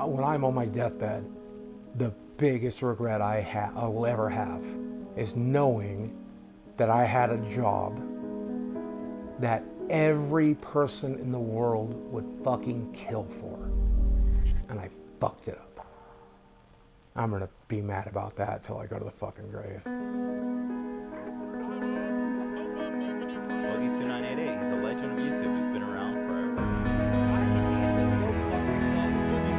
when I'm on my deathbed, the biggest regret I will ever have is knowing that I had a job that every person in the world would fucking kill for. And I fucked it up. I'm gonna be mad about that till I go to the fucking grave. Boogie 2988, he's a legend of YouTube. He's been around forever.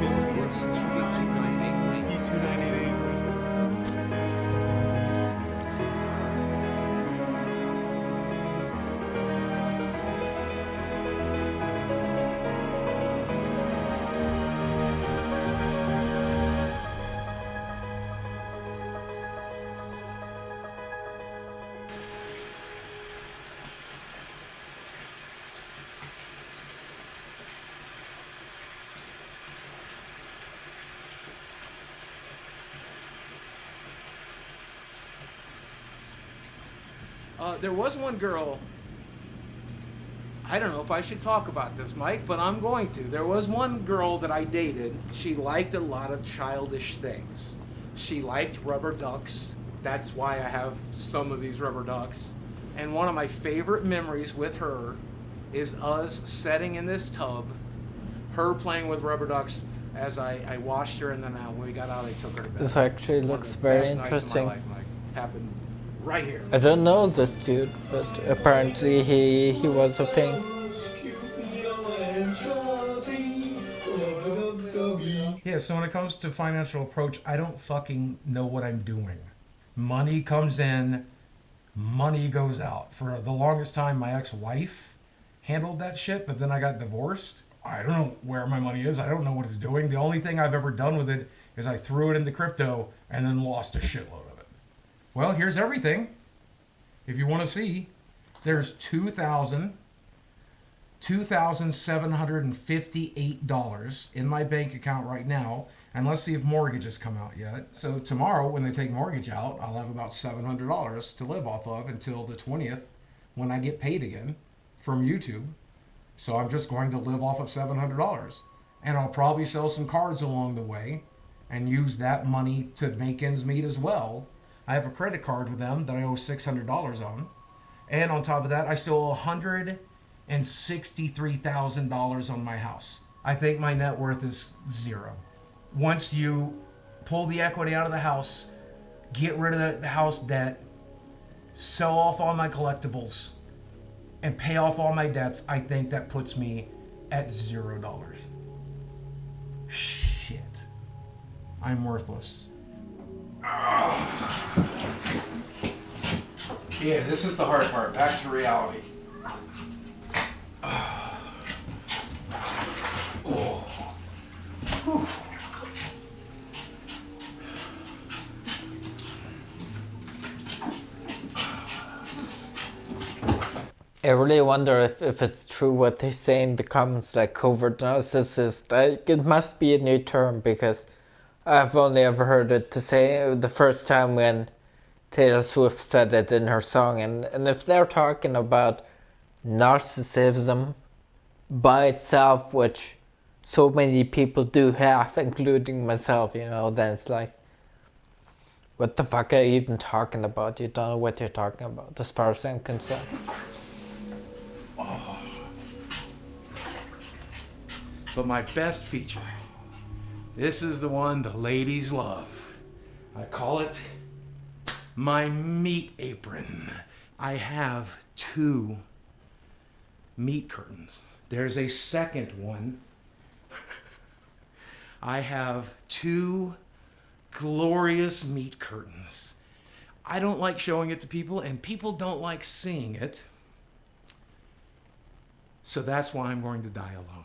Boogie 2988. There was one girl, I don't know if I should talk about this, Mike, but I'm going to. There was one girl that I dated. She liked a lot of childish things. She liked rubber ducks. That's why I have some of these rubber ducks. And one of my favorite memories with her is us sitting in this tub, her playing with rubber ducks as I washed her, and then when we got out, I took her to bed. This actually looks very interesting. Life, Mike. Happened right here. I don't know this dude, but apparently he was a thing. Yeah, so when it comes to financial approach, I don't fucking know what I'm doing. Money comes in, money goes out. For the longest time, my ex-wife handled that shit, but then I got divorced. I don't know where my money is. I don't know what it's doing. The only thing I've ever done with it is I threw it into crypto and then lost a shitload of it. Well, here's everything. If you want to see, there's $2,758 in my bank account right now. And let's see if mortgages come out yet. So tomorrow, when they take mortgage out, I'll have about $700 to live off of until the 20th when I get paid again from YouTube. So I'm just going to live off of $700. And I'll probably sell some cards along the way and use that money to make ends meet as well. I have a credit card with them that I owe $600 on. And on top of that, I still owe $163,000 on my house. I think my net worth is zero. Once you pull the equity out of the house, get rid of the house debt, sell off all my collectibles, and pay off all my debts, I think that puts me at $0. Shit. I'm worthless. Yeah, this is the hard part. Back to reality. Oh. Whew. I really wonder if it's true what they say in the comments, like covert narcissist. Like, it must be a new term, because I've only ever heard it to say the first time when Taylor Swift said it in her song. And if they're talking about narcissism by itself, which so many people do have, including myself, you know, then it's like, what the fuck are you even talking about? You don't know what you're talking about, as far as I'm concerned. Oh. But my best feature, this is the one the ladies love. I call it my meat apron. I have 2 meat curtains. There's a second one. I have 2 glorious meat curtains. I don't like showing it to people, and people don't like seeing it. So that's why I'm going to die alone.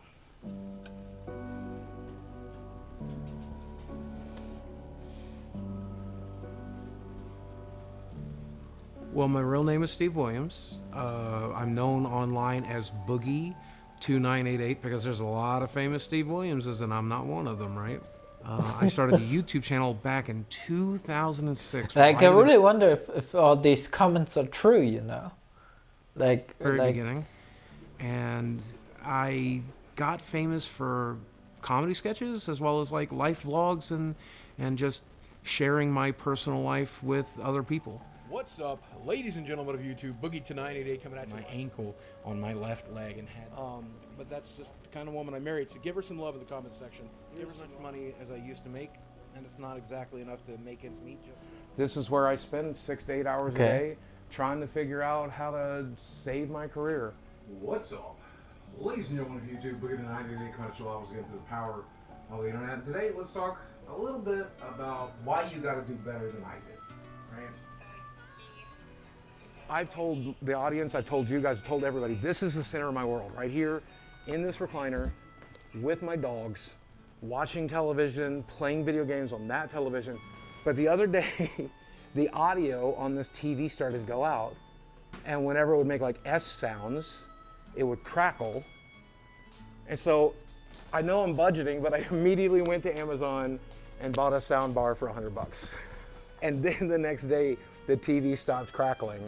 Well, my real name is Steve Williams. I'm known online as Boogie 2988 because there's a lot of famous Steve Williamses, and I'm not one of them, right? I started a YouTube channel back in 2006. Like, I really wonder if all these comments are true, you know? Very beginning. And I got famous for comedy sketches as well as like life vlogs and just sharing my personal life with other people. What's up, ladies and gentlemen of YouTube? Boogie to 988 coming at you. My ankle on my left leg and head. But that's just the kind of woman I married. So give her some love in the comments section. Give her as much money as I used to make, and it's not exactly enough to make ends meet. Just This is where I spend 6 to 8 hours a day trying to figure out how to save my career. What's up? Ladies and gentlemen of YouTube, Boogie to 988 coming at you live again through the power of the internet. Today, let's talk a little bit about why you got to do better than I did, right? I've told the audience, I've told you guys, I've told everybody, this is the center of my world, right here in this recliner with my dogs, watching television, playing video games on that television. But the other day, the audio on this TV started to go out, and whenever it would make like S sounds, it would crackle. And so I know I'm budgeting, but I immediately went to Amazon and bought a sound bar for $100. And then the next day, the TV stopped crackling.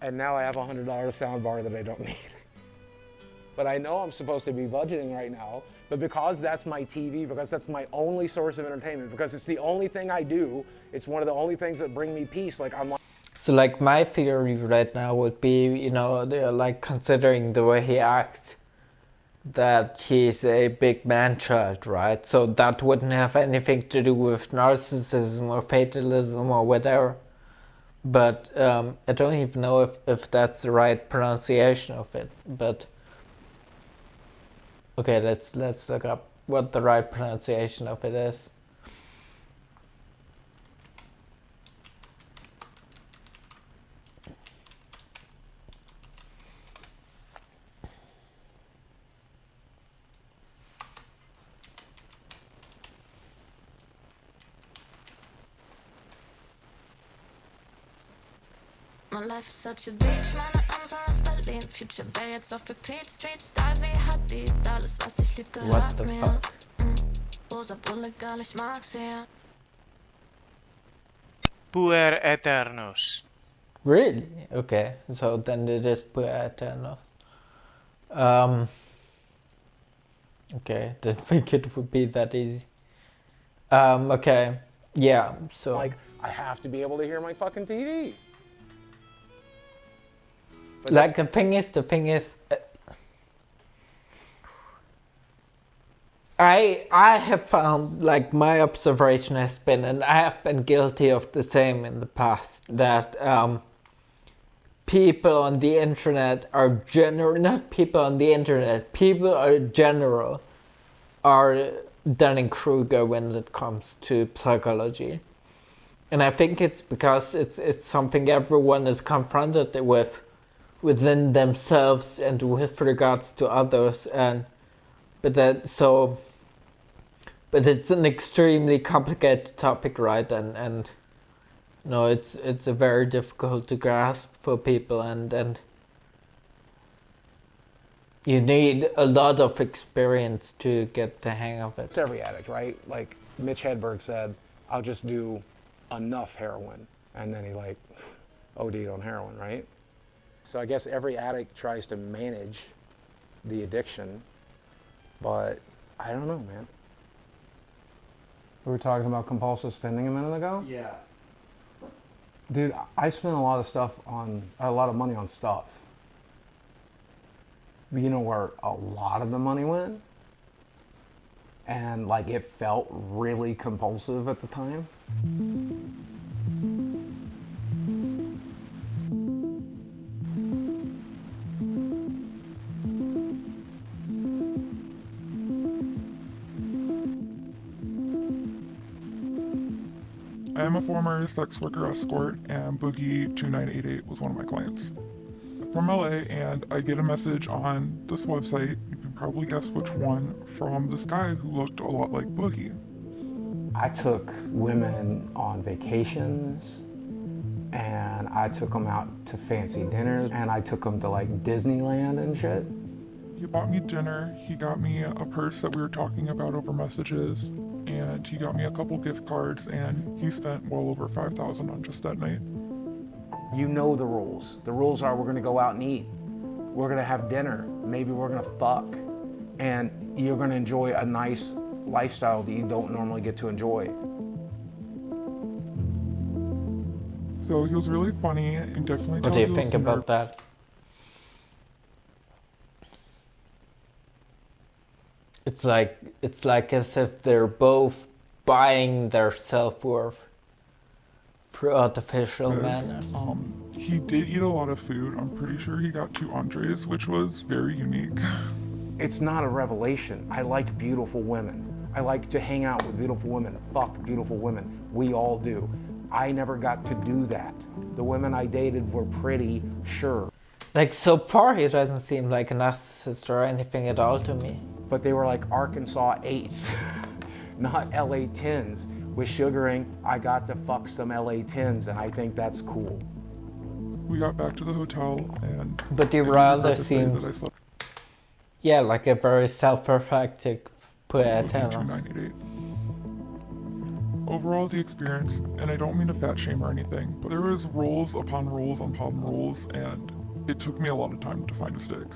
And now I have a $100 sound bar that I don't need. But I know I'm supposed to be budgeting right now, but because that's my TV, because that's my only source of entertainment, because it's the only thing I do, it's one of the only things that bring me peace. Like I'm like, So like my theory right now would be, you know, like considering the way he acts, that he's a big man-child, right? So that wouldn't have anything to do with narcissism or fatalism or whatever. But I don't even know if that's the right pronunciation of it. But okay, let's look up what the right pronunciation of it is. My life is such a beach, meine Ansatz Berlin. Future Bay jetzt auf Repeat, Streets, Dive wie Habib. Alles, was ich lieb, What gehört the mir. fuck? Rosa Bulle, geil, ich mag's hier. Puer Eternos. Really? Okay, so then it is Puer Eternos. Okay, didn't think it would be that easy. Okay, yeah, so... like I have to be able to hear my fucking TV. But Like the thing is, I have found, like my observation has been, and I have been guilty of the same in the past, that people on the internet are not people on the internet, people are general, are Dunning-Kruger when it comes to psychology. And I think it's because it's something everyone is confronted with within themselves and with regards to others, but it's an extremely complicated topic, right? And you know, it's a very difficult to grasp for people, and you need a lot of experience to get the hang of it. it's every addict, right? Like Mitch Hedberg said, I'll just do enough heroin, and then he like OD'd on heroin, right? So I guess every addict tries to manage the addiction, but I don't know, man. We were talking about compulsive spending a minute ago. Yeah. Dude, I spent a lot of money on stuff. But you know where a lot of the money went? And like it felt really compulsive at the time? I am a former sex worker escort, and Boogie 2988 was one of my clients. From LA, and I get a message on this website, you can probably guess which one, from this guy who looked a lot like Boogie. I took women on vacations, and I took them out to fancy dinners, and I took them to like Disneyland and shit. He bought me dinner, he got me a purse that we were talking about over messages, and he got me a couple gift cards, and he spent well over $5,000 on just that night. You know the rules. The rules are we're gonna go out and eat. We're gonna have dinner. Maybe we're gonna fuck. and you're going to enjoy a nice lifestyle that you don't normally get to enjoy. So he was really funny and definitely. What do you think about that? It's like as if they're both buying their self-worth through artificial manners. He did eat a lot of food. I'm pretty sure he got 2 entrees, which was very unique. It's not a revelation. I like beautiful women. I like to hang out with beautiful women, fuck beautiful women. We all do. I never got to do that. The women I dated were pretty, sure. Like, so far he doesn't seem like a narcissist or anything at all to me. But they were like Arkansas 8s, not LA 10s. With sugaring, I got to fuck some LA 10s, and I think that's cool. We got back to the hotel and... But he I rather had to say seems... that I slept Yeah, like a very self-reflective poet. $2,988. Overall, the experience, and I don't mean to fat shame or anything, but there was rules upon rules upon rules, and it took me a lot of time to find a stick.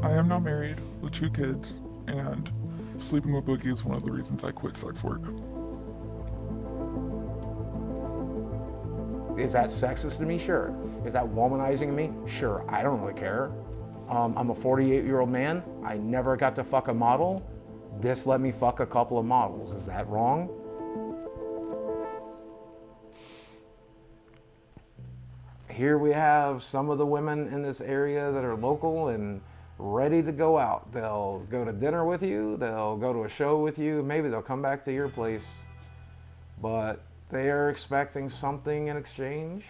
I am now married with 2 kids, and sleeping with Boogie is one of the reasons I quit sex work. Is that sexist to me? Sure. Is that womanizing to me? Sure. I don't really care. I'm a 48-year-old man. I never got to fuck a model. This let me fuck a couple of models. Is that wrong? Here we have some of the women in this area that are local and ready to go out. They'll go to dinner with you. They'll go to a show with you. Maybe they'll come back to your place. But they are expecting something in exchange.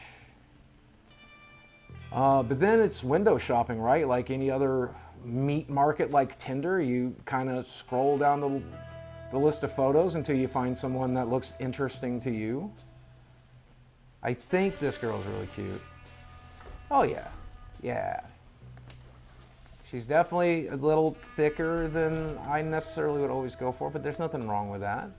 But then it's window shopping, right? Like any other meat market like Tinder, you kind of scroll down the list of photos until you find someone that looks interesting to you. I think this girl's really cute. Oh yeah, yeah. She's definitely a little thicker than I necessarily would always go for, but there's nothing wrong with that.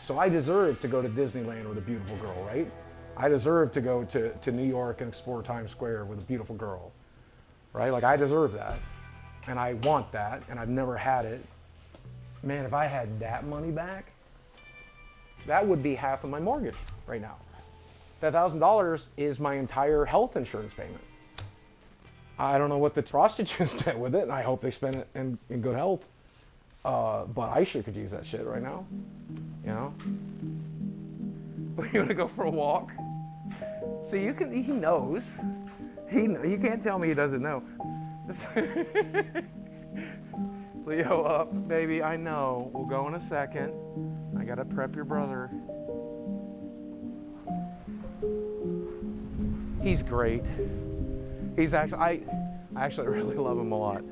So I deserve to go to Disneyland with a beautiful girl, right? I deserve to go to New York and explore Times Square with a beautiful girl, right? Like, I deserve that, and I want that, and I've never had it. Man, if I had that money back, that would be half of my mortgage right now. That $1,000 is my entire health insurance payment. I don't know what the prostitutes did with it, and I hope they spend it in good health. But I sure could use that shit right now, you know? You want to go for a walk? So he knows. You can't tell me he doesn't know. Leo, up, baby, I know. We'll go in a second. I gotta prep your brother. He's great. He's actually, I actually really love him a lot.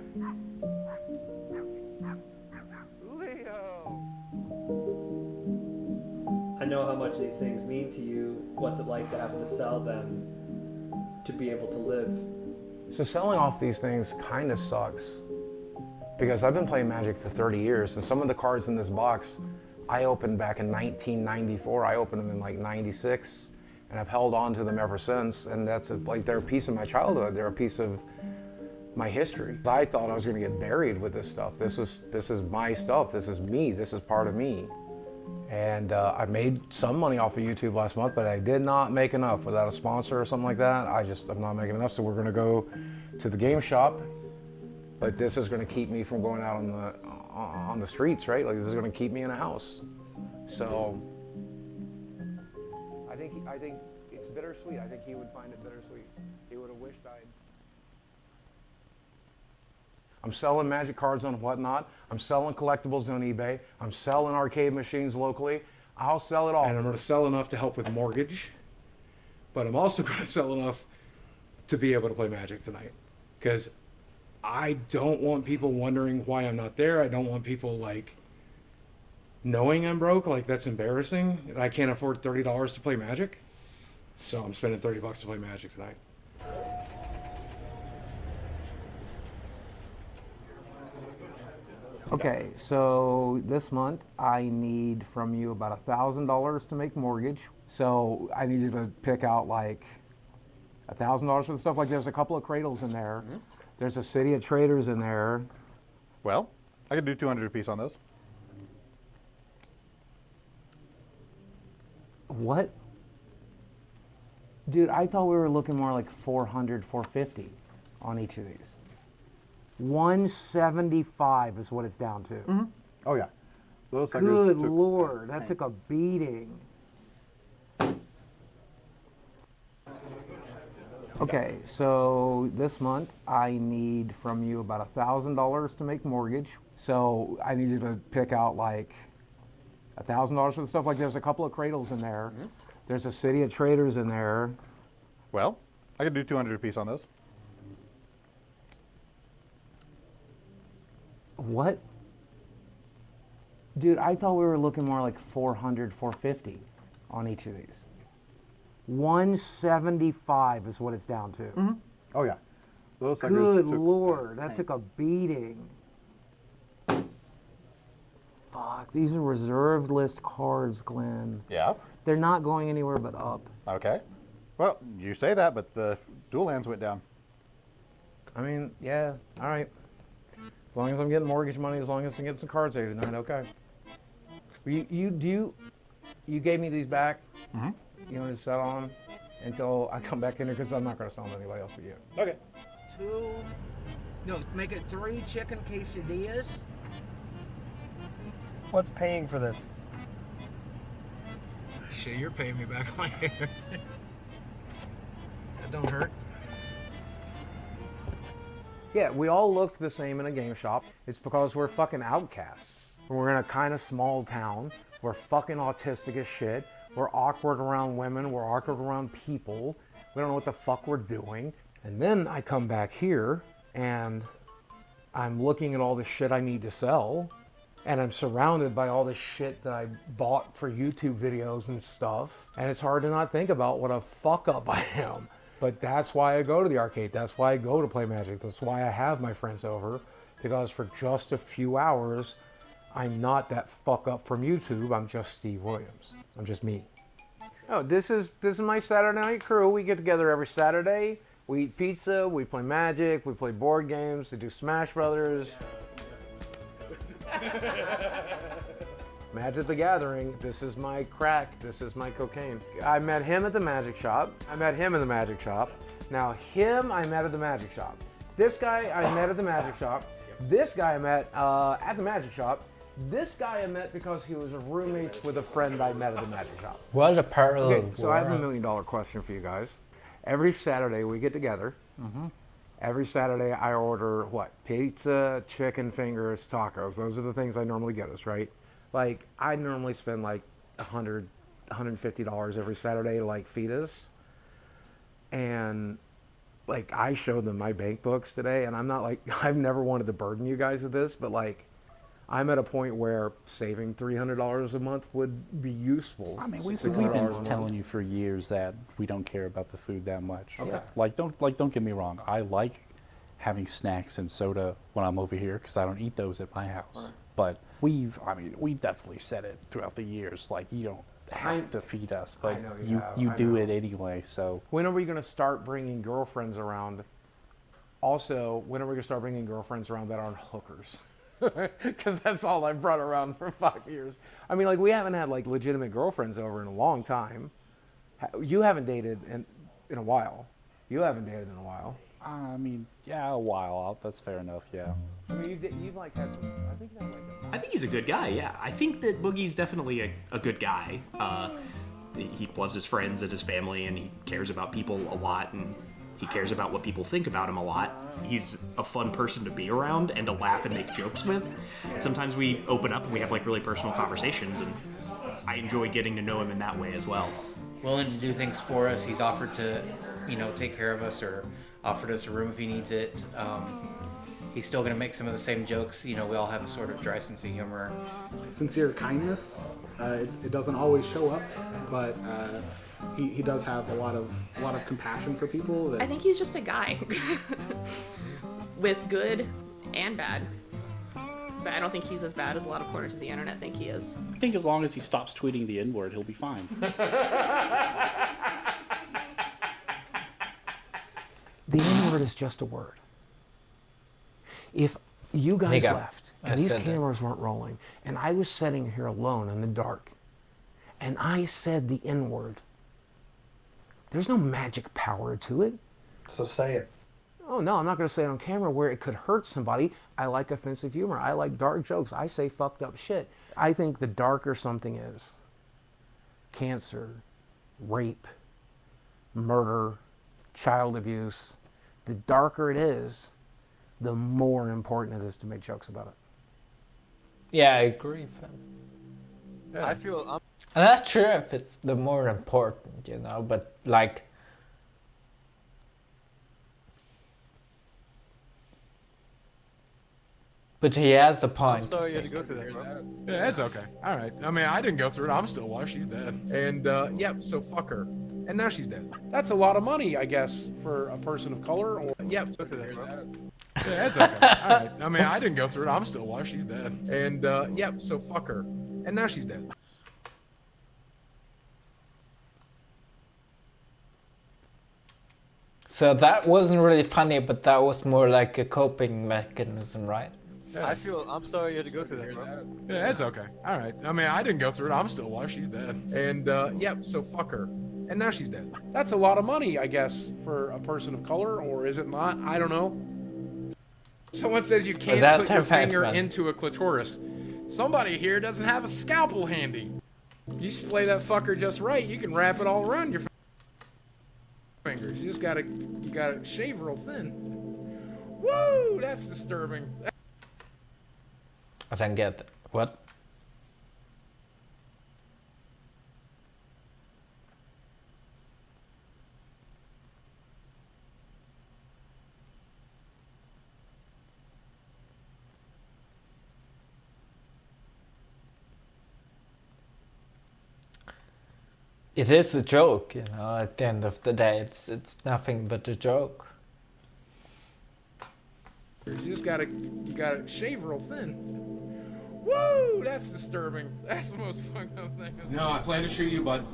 Leo! I know how much these things mean to you. What's it like to have to sell them to be able to live? So selling off these things kind of sucks because I've been playing Magic for 30 years, and some of the cards in this box I opened back in 1994. I opened them in like 96, and I've held on to them ever since, and that's like they're a piece of my childhood. They're a piece of my history. I thought I was going to get buried with this stuff. This is my stuff. This is me. This is part of me. And I made some money off of YouTube last month, but I did not make enough. Without a sponsor or something like that, I'm not making enough. So we're going to go to the game shop, but this is going to keep me from going out on the streets, right? Like, this is going to keep me in a house. So I think it's bittersweet. I think he would find it bittersweet. He would have wished I'm selling Magic cards on Whatnot. I'm selling collectibles on eBay. I'm selling arcade machines locally. I'll sell it all. And I'm going to sell enough to help with the mortgage. But I'm also going to sell enough to be able to play Magic tonight. Because I don't want people wondering why I'm not there. I don't want people, like, knowing I'm broke. Like, that's embarrassing. I can't afford $30 to play Magic. So I'm spending $30 to play Magic tonight. Okay, so this month I need from you about $1,000 to make mortgage. So I need you to pick out like $1,000 for the stuff. Like, there's a couple of cradles in there There's a city of traders in there. Well, I could do 200 apiece on those. What? Dude, I thought we were looking more like 400, 450 on each of these. 175 is what it's down to. Mm-hmm. Oh, yeah. Those Good Lord, that took a beating. Okay, so this month I need from you about $1,000 to make mortgage. So I needed to pick out like $1,000 for the stuff. Like there's a couple of cradles in there. Mm-hmm. There's a city of traders in there. Well, I could do 200 apiece on those. What? Dude, I thought we were looking more like 400, 450 on each of these. 175 is what it's down to. Mm-hmm. Oh, yeah. Those Good Lord, that took a beating. Fuck, these are reserved list cards, Glenn. Yeah? They're not going anywhere but up. Okay. Well, you say that, but the dual lands went down. I mean, yeah, all right. As long as I'm getting mortgage money, as long as I get some cards there tonight, okay. You gave me these back. Mm-hmm. You know, just set on them until I come back in here because I'm not going to sell them to anybody else but you. Okay. Make it 3 chicken quesadillas. What's paying for this? Shit, you're paying me back on my hair. That don't hurt. Yeah, we all look the same in a game shop. It's because we're fucking outcasts. We're in a kind of small town. We're fucking autistic as shit. We're awkward around women. We're awkward around people. We don't know what the fuck we're doing. And then I come back here and I'm looking at all the shit I need to sell. And I'm surrounded by all the shit that I bought for YouTube videos and stuff. And it's hard to not think about what a fuck up I am. But that's why I go to the arcade. That's why I go to play Magic. That's why I have my friends over. Because for just a few hours, I'm not that fuck up from YouTube. I'm just Steve Williams. I'm just me. Oh, this is my Saturday night crew. We get together every Saturday. We eat pizza. We play Magic. We play board games. We do Smash Brothers. Magic the Gathering. This is my crack. This is my cocaine. I met him at the magic shop. I met him in the magic shop. Now him I met at the magic shop. This guy I met at the magic shop. This guy I met at the magic shop. This guy I met because he was roommates with a friend I met at the magic shop. What a parallel. Okay, so I have $1 million question for you guys. Every Saturday we get together. Mm-hmm. Every Saturday I order what? Pizza, chicken fingers, tacos. Those are the things I normally get us, right? Like I normally spend like $100, $150 every Saturday to like feed us. And like I showed them my bank books today, and I'm not like, I've never wanted to burden you guys with this, but like I'm at a point where saving $300 a month would be useful. I mean, we've been telling you for years that we don't care about the food that much. Okay. Don't get me wrong. I like having snacks and soda when I'm over here because I don't eat those at my house. Right. But we've definitely said it throughout the years. Like you don't have to feed us, but you do it anyway. So when are we going to start bringing girlfriends around? Also, when are we going to start bringing girlfriends around that aren't hookers? Because that's all I've brought around for 5 years. I mean, like, we haven't had, like, legitimate girlfriends over in a long time. You haven't dated in a while. You haven't dated in a while. I mean, yeah, a while. That's fair enough, yeah. I mean, you've like, had some, I think he's a good guy, yeah. I think that Boogie's definitely a good guy. He loves his friends and his family, and he cares about people a lot, and he cares about what people think about him a lot. He's a fun person to be around and to laugh and make jokes with. And sometimes we open up and we have like really personal conversations, and I enjoy getting to know him in that way as well. Willing to do things for us. He's offered to, take care of us or offered us a room if he needs it. He's still going to make some of the same jokes. We all have a sort of dry sense of humor. Sincere kindness. It doesn't always show up, but he does have a lot of compassion for people. I think he's just a guy with good and bad. But I don't think he's as bad as a lot of corners of the internet think he is. I think as long as he stops tweeting the N-word, he'll be fine. The N-word is just a word. If you guys Nigga. left I and these said that. cameras weren't rolling, and I was sitting here alone in the dark, and I said the N-word, there's no magic power to it. So say it. Oh no, I'm not going to say it on camera where it could hurt somebody. I like offensive humor. I like dark jokes. I say fucked up shit. I think the darker something is, cancer, rape, murder, child abuse, the darker it is, the more important it is to make jokes about it. Yeah, I agree, fam. I feel I'm not sure if it's the more important, you know, but like. But he has a point. I'm sorry you had to go through that, bro. Yeah, that's okay. All right. I mean, I didn't go through it. I'm still alive. She's dead. And, yep, so fuck her. And now she's dead. That's a lot of money, I guess, for a person of color. Or yep. Go through that, bro. Yeah, that's okay. All right. I mean, I didn't go through it. I'm still alive. She's dead. And, yep, so fuck her. And now she's dead. So that wasn't really funny, but that was more like a coping mechanism, right? I'm sorry you had to go through that, bro. Yeah, that's okay. All right. I mean, I didn't go through it. I'm still alive. She's dead. And, yep, so fuck her. And now she's dead. That's a lot of money, I guess, for a person of color, or is it not? I don't know. Someone says you can't put your finger into a clitoris. Somebody here doesn't have a scalpel handy. You splay that fucker just right, you can wrap it all around your fingers. You gotta shave real thin. Woo! That's disturbing. I don't get that. What? It is a joke, you know, at the end of the day, it's nothing but a joke. You gotta shave real thin. Woo! That's disturbing. That's the most fucked up thing. No, I plan to shoot you, bud.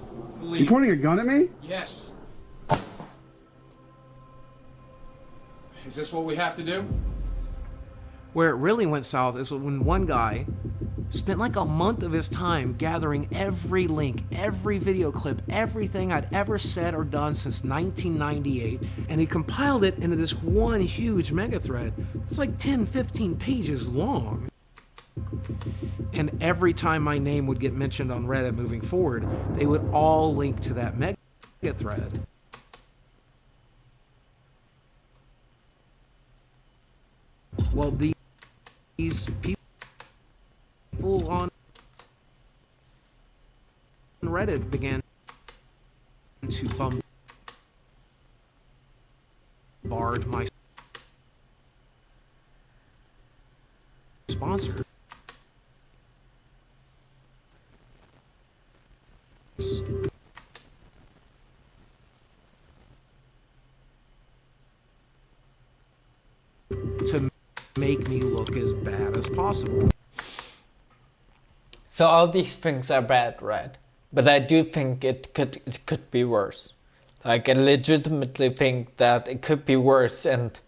You pointing a gun at me? Yes. Is this what we have to do? Where it really went south is when one guy spent like a month of his time gathering every link, every video clip, everything I'd ever said or done since 1998, and he compiled it into this one huge mega thread. It's like 10, 15 pages long. And every time my name would get mentioned on Reddit moving forward, they would all link to that mega thread. Well, these people on Reddit began to bombard my sponsor. To make me look as bad as possible. So all these things are bad, right? But I do think it could be worse. Like, I legitimately think that it could be worse, and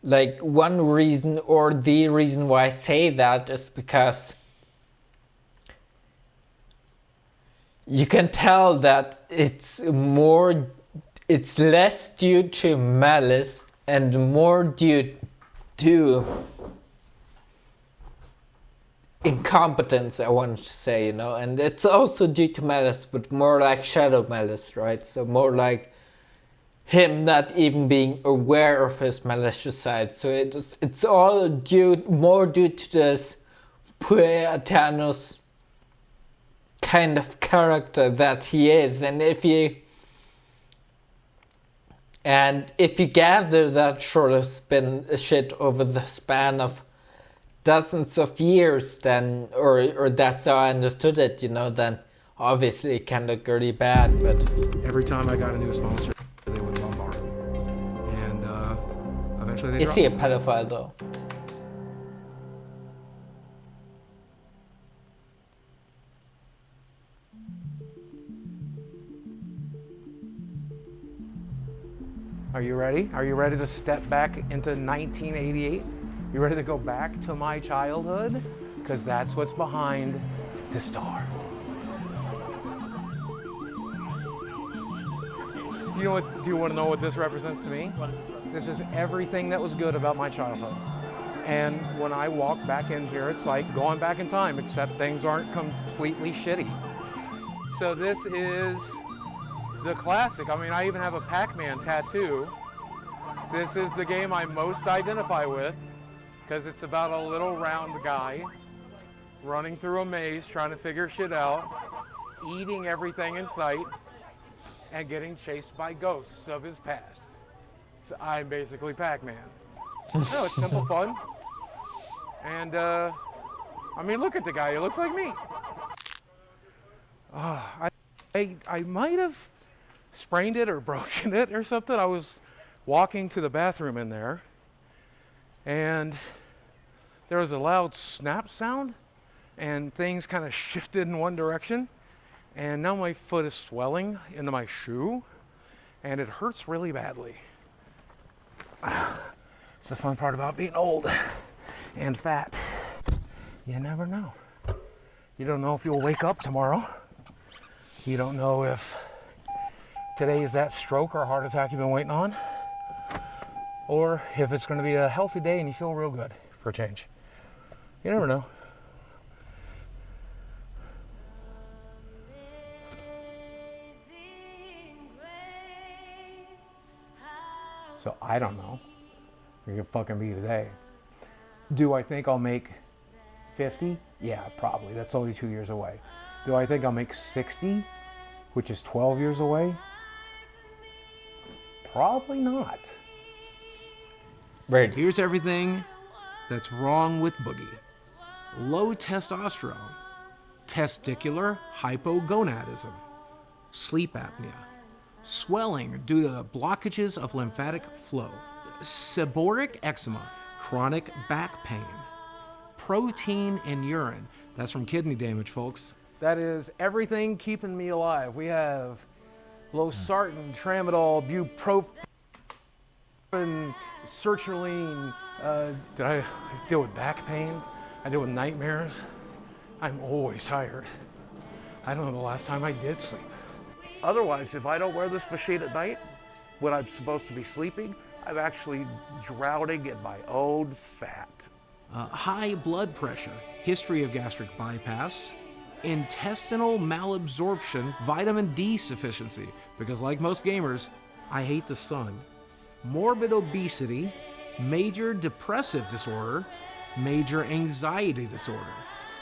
like one reason, or the reason why I say that, is because you can tell that it's less due to malice and more due to incompetence, I want to say, you know, and it's also due to malice, but more like shadow malice, right? So more like him not even being aware of his malicious side. So it's all more due to this Puertanos kind of character that he is, and if you gather that sort of shit over the span of dozens of years, then, or that's how I understood it, you know, then obviously it can look really bad. But every time I got a new sponsor, they would bombard me, and eventually they. Is he a pedophile though? Are you ready? Are you ready to step back into 1988? You ready to go back to my childhood? Because that's what's behind the star. You know what? Do you want to know what this represents to me? What does this represent? This is everything that was good about my childhood. And when I walk back in here, it's like going back in time, except things aren't completely shitty. So this is the classic. I mean, I even have a Pac-Man tattoo. This is the game I most identify with because it's about a little round guy running through a maze trying to figure shit out, eating everything in sight, and getting chased by ghosts of his past. So I'm basically Pac-Man. No, it's simple fun. And, I mean, look at the guy. He looks like me. I might have sprained it or broken it or something. I was walking to the bathroom in there, and there was a loud snap sound, and things kind of shifted in one direction. And now my foot is swelling into my shoe, and it hurts really badly. It's the fun part about being old and fat. You never know. You don't know if you'll wake up tomorrow. You don't know if today is that stroke or heart attack you've been waiting on, or if it's going to be a healthy day and you feel real good for a change. You never know. So I don't know. It could fucking be today. Do I think I'll make 50? Yeah, probably. That's only 2 years away. Do I think I'll make 60, which is 12 years away? Probably not. Right. Here's everything that's wrong with Boogie. Low testosterone, testicular hypogonadism, sleep apnea, swelling due to the blockages of lymphatic flow, seborrheic eczema, chronic back pain, protein in urine. That's from kidney damage, folks. That is everything keeping me alive. We have losartan, tramadol, bupropion, sertraline. Did I deal with back pain? I deal with nightmares. I'm always tired. I don't know the last time I did sleep. Otherwise, if I don't wear this machine at night, when I'm supposed to be sleeping, I'm actually drowning in my own fat. High blood pressure, history of gastric bypass, intestinal malabsorption, vitamin D sufficiency, because like most gamers, I hate the sun, morbid obesity, major depressive disorder, major anxiety disorder,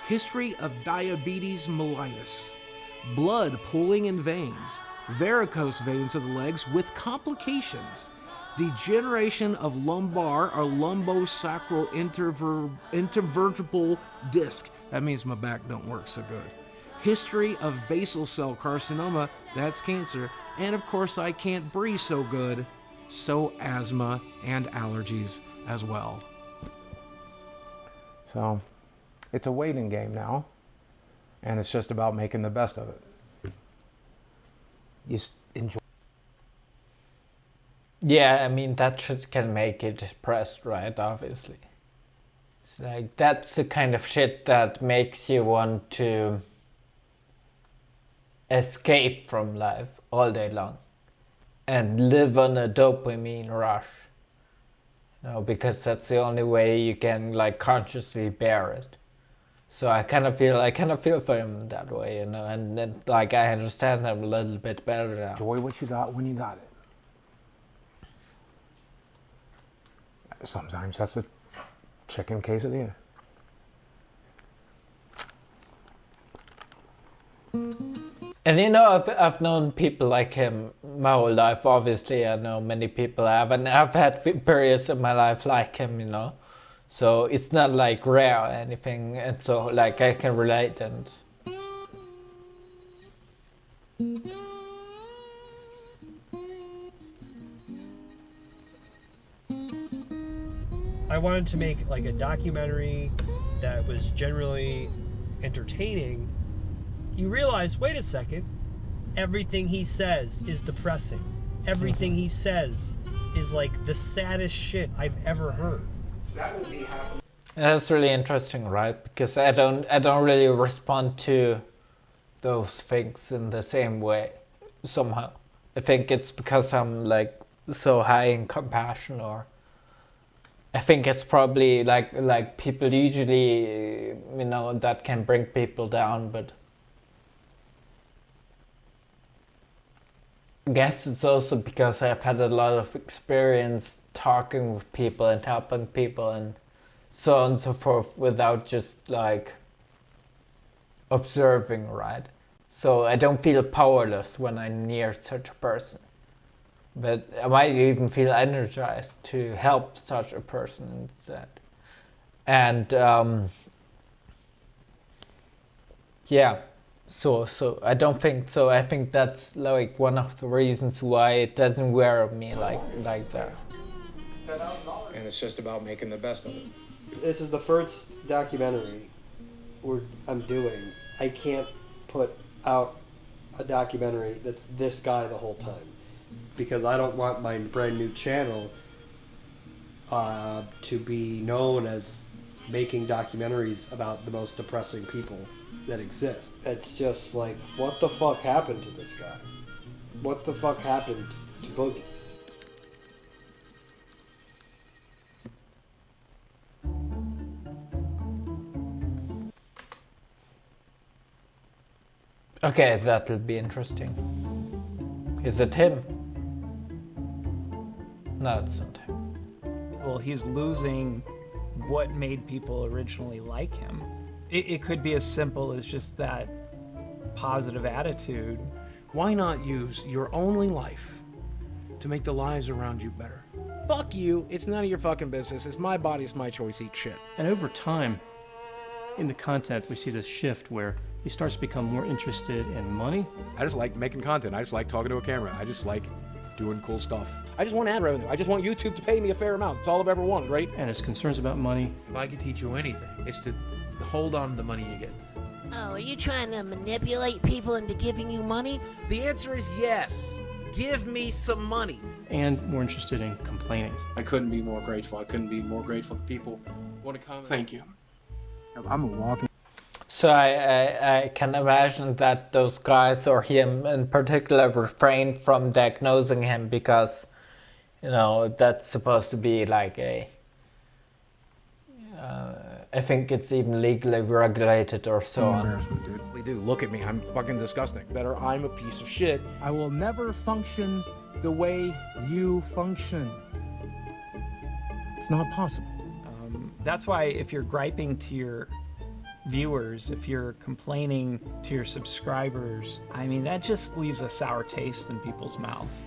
history of diabetes mellitus, blood pooling in veins, varicose veins of the legs with complications, degeneration of lumbar or lumbosacral intervertebral disc. That means my back don't work so good. History of basal cell carcinoma, that's cancer. And of course I can't breathe so good, so asthma and allergies as well. So it's a waiting game now, and it's just about making the best of it. Just enjoy. Yeah, I mean, that shit can make you depressed, right? Obviously. It's like, that's the kind of shit that makes you want to escape from life all day long and live on a dopamine rush. You know, because that's the only way you can, like, consciously bear it. So I kind of feel for him that way, you know, and then, like, I understand him a little bit better now. Enjoy what you got when you got it. Sometimes that's a chicken quesadilla. And you know, I've known people like him my whole life. Obviously, I know many people have, and I've had periods in my life like him, you know. So it's not like rare or anything, and so like I can relate. And I wanted to make like a documentary that was generally entertaining. You realize, wait a second, everything he says is depressing. Everything he says is like the saddest shit I've ever heard. That would be half. That's really interesting, right? Because I don't really respond to those things in the same way somehow. I think it's because I'm like so high in compassion, or I think it's probably like people usually, you know, that can bring people down, but I guess it's also because I've had a lot of experience talking with people and helping people and so on and so forth without just like observing, right? So I don't feel powerless when I'm near such a person. But I might even feel energized to help such a person instead. And yeah, so I don't think so. I think that's like one of the reasons why it doesn't wear on me like that. And it's just about making the best of it. This is the first documentary I'm doing. I can't put out a documentary that's this guy the whole time, because I don't want my brand new channel to be known as making documentaries about the most depressing people that exist. It's just like, what the fuck happened to this guy? What the fuck happened to Boogie? Okay, that'll be interesting. Is it him? No, it's not him. Well, he's losing what made people originally like him. It could be as simple as just that positive attitude. Why not use your only life to make the lives around you better? Fuck you. It's none of your fucking business. It's my body. It's my choice. Eat shit. And over time, in the content, we see this shift where he starts to become more interested in money. I just like making content. I just like talking to a camera. I just like doing cool stuff. I just want ad revenue. I just want YouTube to pay me a fair amount. It's all I've ever wanted, right? And his concerns about money. If I could teach you anything, it's to hold on to the money you get. Oh, are you trying to manipulate people into giving you money? The answer is yes. Give me some money. And more interested in complaining. I couldn't be more grateful. I couldn't be more grateful to people want to come. Thank you. I'm a walking. So I can imagine that those guys, or him in particular, refrained from diagnosing him because, you know, that's supposed to be like a... I think it's even legally regulated or so on. We do. Look at me. I'm fucking disgusting. Better I'm a piece of shit. I will never function the way you function. It's not possible. That's why if you're griping to your viewers, if you're complaining to your subscribers, I mean, that just leaves a sour taste in people's mouths.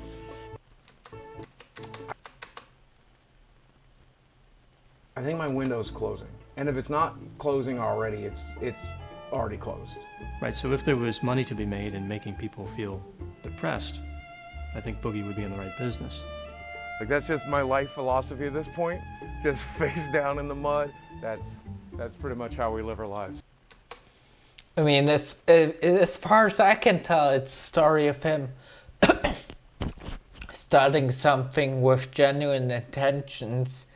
I think my window's closing. And if it's not closing already, it's already closed. Right, so if there was money to be made in making people feel depressed, I think Boogie would be in the right business. Like, that's just my life philosophy at this point. Just face down in the mud. That's pretty much how we live our lives. I mean, as far as I can tell, it's a story of him starting something with genuine intentions,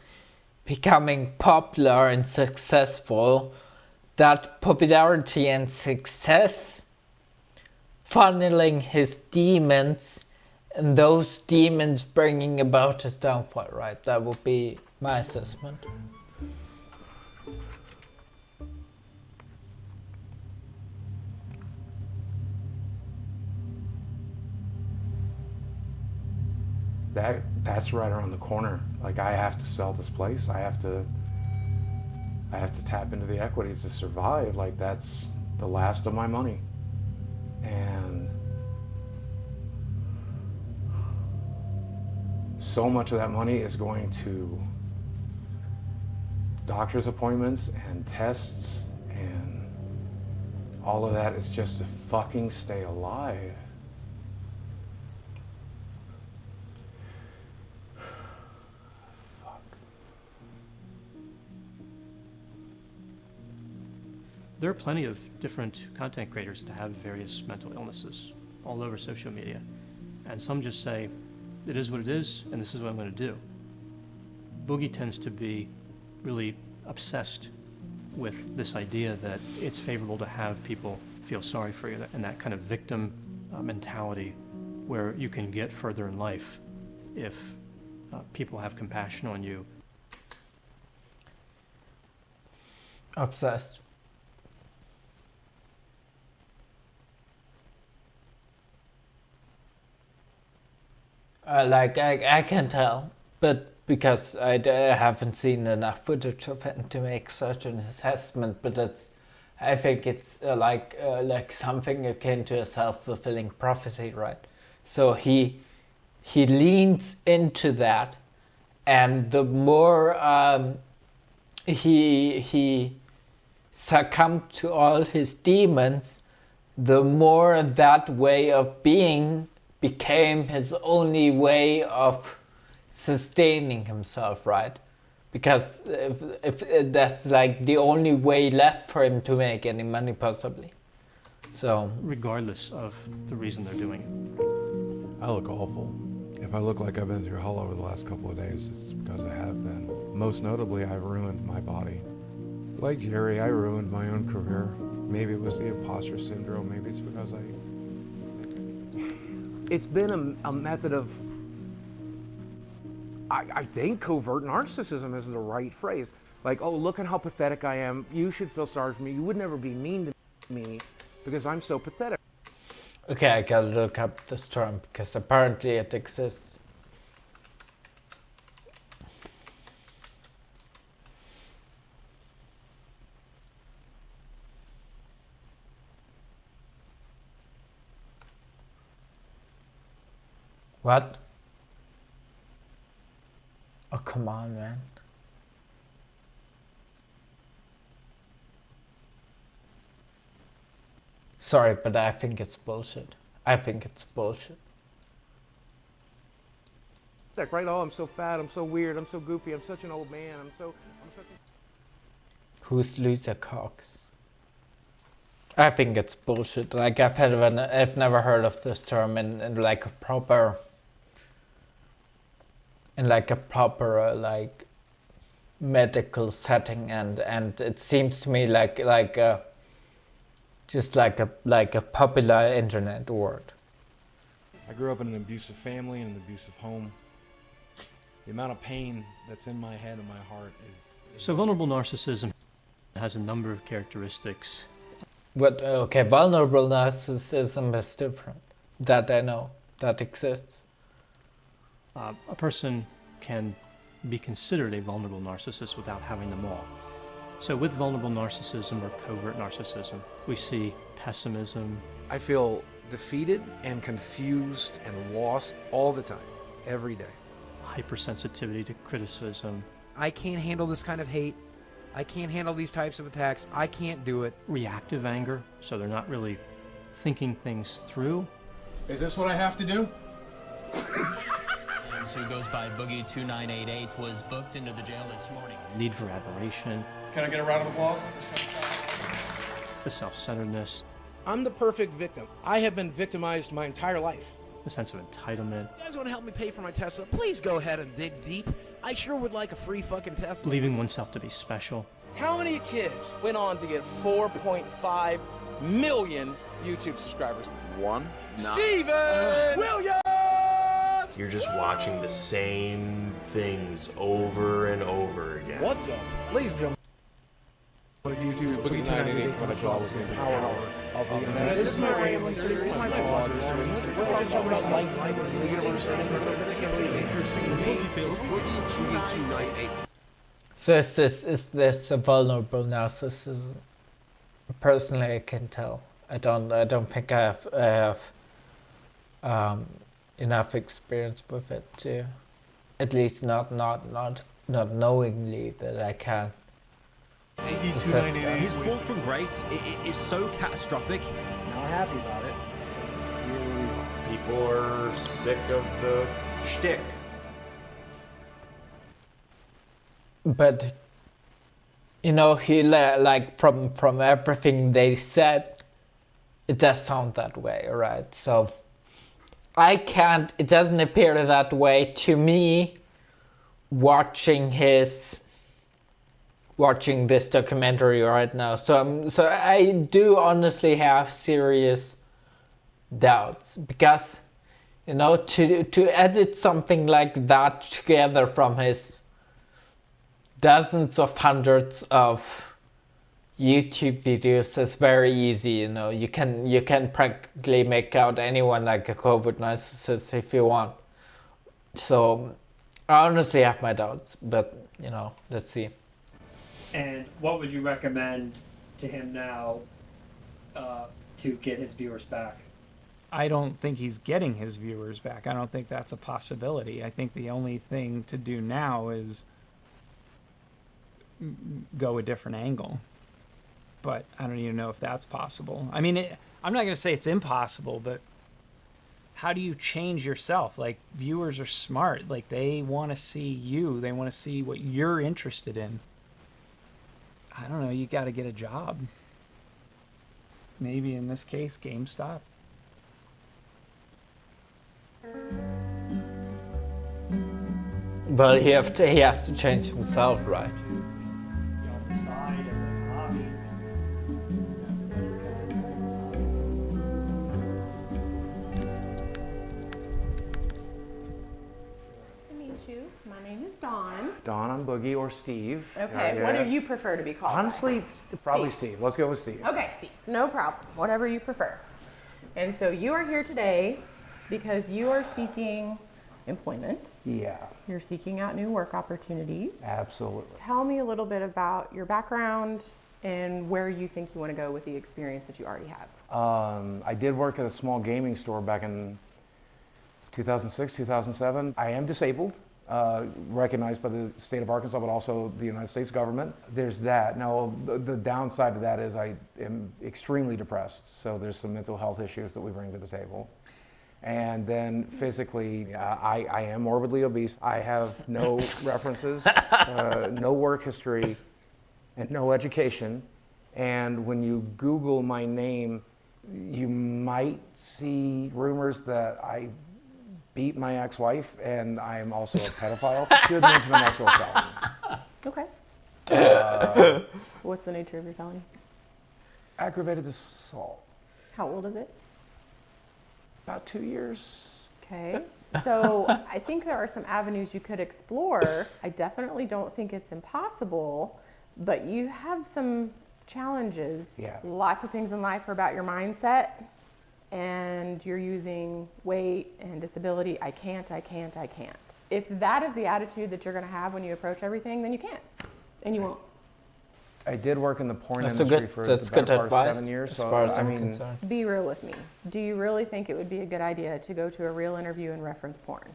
becoming popular and successful, that popularity and success funneling his demons, and those demons bringing about his downfall, right? That would be my assessment. That's right around the corner. Like, I have to sell this place. I have to tap into the equities to survive. Like, that's the last of my money. And so much of that money is going to doctor's appointments and tests, and all of that is just to fucking stay alive. There are plenty of different content creators that have various mental illnesses all over social media. And some just say, it is what it is, and this is what I'm going to do. Boogie tends to be really obsessed with this idea that it's favorable to have people feel sorry for you, and that kind of victim mentality where you can get further in life if people have compassion on you. Obsessed. I can tell, but because I haven't seen enough footage of him to make such an assessment, but I think it's like something akin to a self-fulfilling prophecy, right? So he leans into that, and the more he succumbed to all his demons, the more that way of being became his only way of sustaining himself, right? Because if that's like the only way left for him to make any money possibly. So regardless of the reason they're doing it. I look awful. If I look like I've been through hell over the last couple of days, it's because I have been. Most notably, I've ruined my body. Like Jerry, I ruined my own career. Maybe it was the imposter syndrome. Maybe it's because It's been a method of, I think covert narcissism is the right phrase. Like, oh, look at how pathetic I am. You should feel sorry for me. You would never be mean to me because I'm so pathetic. Okay, I gotta look up this term because apparently it exists. What? Oh, come on, man. Sorry, but I think it's bullshit. I think it's bullshit. Like, right? Oh, I'm so fat. I'm so weird. I'm so goofy. I'm such an old man. I'm such a... Who's Lisa Cox? I think it's bullshit. Like, I've never heard of this term in like a proper... like medical setting, and it seems to me just like a popular internet word. I grew up in an abusive family and an abusive home. The amount of pain that's in my head and my heart is... So vulnerable narcissism has a number of characteristics. But okay, vulnerable narcissism is different. That I know, that exists. A person can be considered a vulnerable narcissist without having them all. So with vulnerable narcissism or covert narcissism, we see pessimism. I feel defeated and confused and lost all the time, every day. Hypersensitivity to criticism. I can't handle this kind of hate. I can't handle these types of attacks. I can't do it. Reactive anger, so they're not really thinking things through. Is this what I have to do? Who goes by Boogie 2988 was booked into the jail this morning. Need for admiration. Can I get a round of applause? The self-centeredness. I'm the perfect victim. I have been victimized my entire life. The sense of entitlement. You guys want to help me pay for my Tesla? Please go ahead and dig deep. I sure would like a free fucking Tesla. Believing oneself to be special. How many kids went on to get 4.5 million YouTube subscribers? One. Steven Williams! You're just watching the same things over and over again. What's up? Please jump. YouTube, Boogie 988, when I draw was in the power of the internet. This is my rambling series. My vlogger series. We're just talking about life, the universe, and particularly interesting to me. Boogie 228. So is this a vulnerable narcissism? Personally, I can tell. I don't think I have enough experience with it to, at least not knowingly that I can. His fall from grace is so catastrophic. Not happy about it. People are sick of the shtick. But you know, he like from everything they said, it does sound that way, right? So I can't. It doesn't appear that way to me. Watching his watching this documentary right now. So I do honestly have serious doubts, because to edit something like that together from his dozens of hundreds of YouTube videos is very easy. You can practically make out anyone like a COVID narcissist if you want. So I honestly have my doubts, but let's see. And what would you recommend to him now to get his viewers back? I don't think he's getting his viewers back. I don't think that's a possibility. I think the only thing to do now is go a different angle. But I don't even know if that's possible. I mean, I'm not going to say it's impossible, but how do you change yourself? Like, viewers are smart. Like, they want to see you. They want to see what you're interested in. I don't know. You got to get a job. Maybe in this case, GameStop. But he has to change himself, right? Don, I'm Boogie, or Steve. Okay, what do you prefer to be called? Honestly, probably Steve. Let's go with Steve. Okay, Steve, no problem. Whatever you prefer. And so you are here today because you are seeking employment. Yeah. You're seeking out new work opportunities. Absolutely. Tell me a little bit about your background and where you think you want to go with the experience that you already have. I did work at a small gaming store back in 2006, 2007. I am disabled. Recognized by the state of Arkansas, but also the United States government. There's that. Now, the downside of that is I am extremely depressed, so there's some mental health issues that we bring to the table. And then physically, I am morbidly obese. I have no references, no work history, and no education. And when you Google my name, you might see rumors that I beat my ex-wife, and I'm also a pedophile. Should mention I'm also a felon. Okay. What's the nature of your felony? Aggravated assault. How old is it? About 2 years. Okay. So I think there are some avenues you could explore. I definitely don't think it's impossible, but you have some challenges. Yeah. Lots of things in life are about your mindset. And you're using weight and disability. I can't. If that is the attitude that you're going to have when you approach everything, then you can't. And you won't. I did work in the porn industry for the better part of 7 years. As far as I'm concerned. concerned. Be real with me. Do you really think it would be a good idea to go to a real interview and reference porn?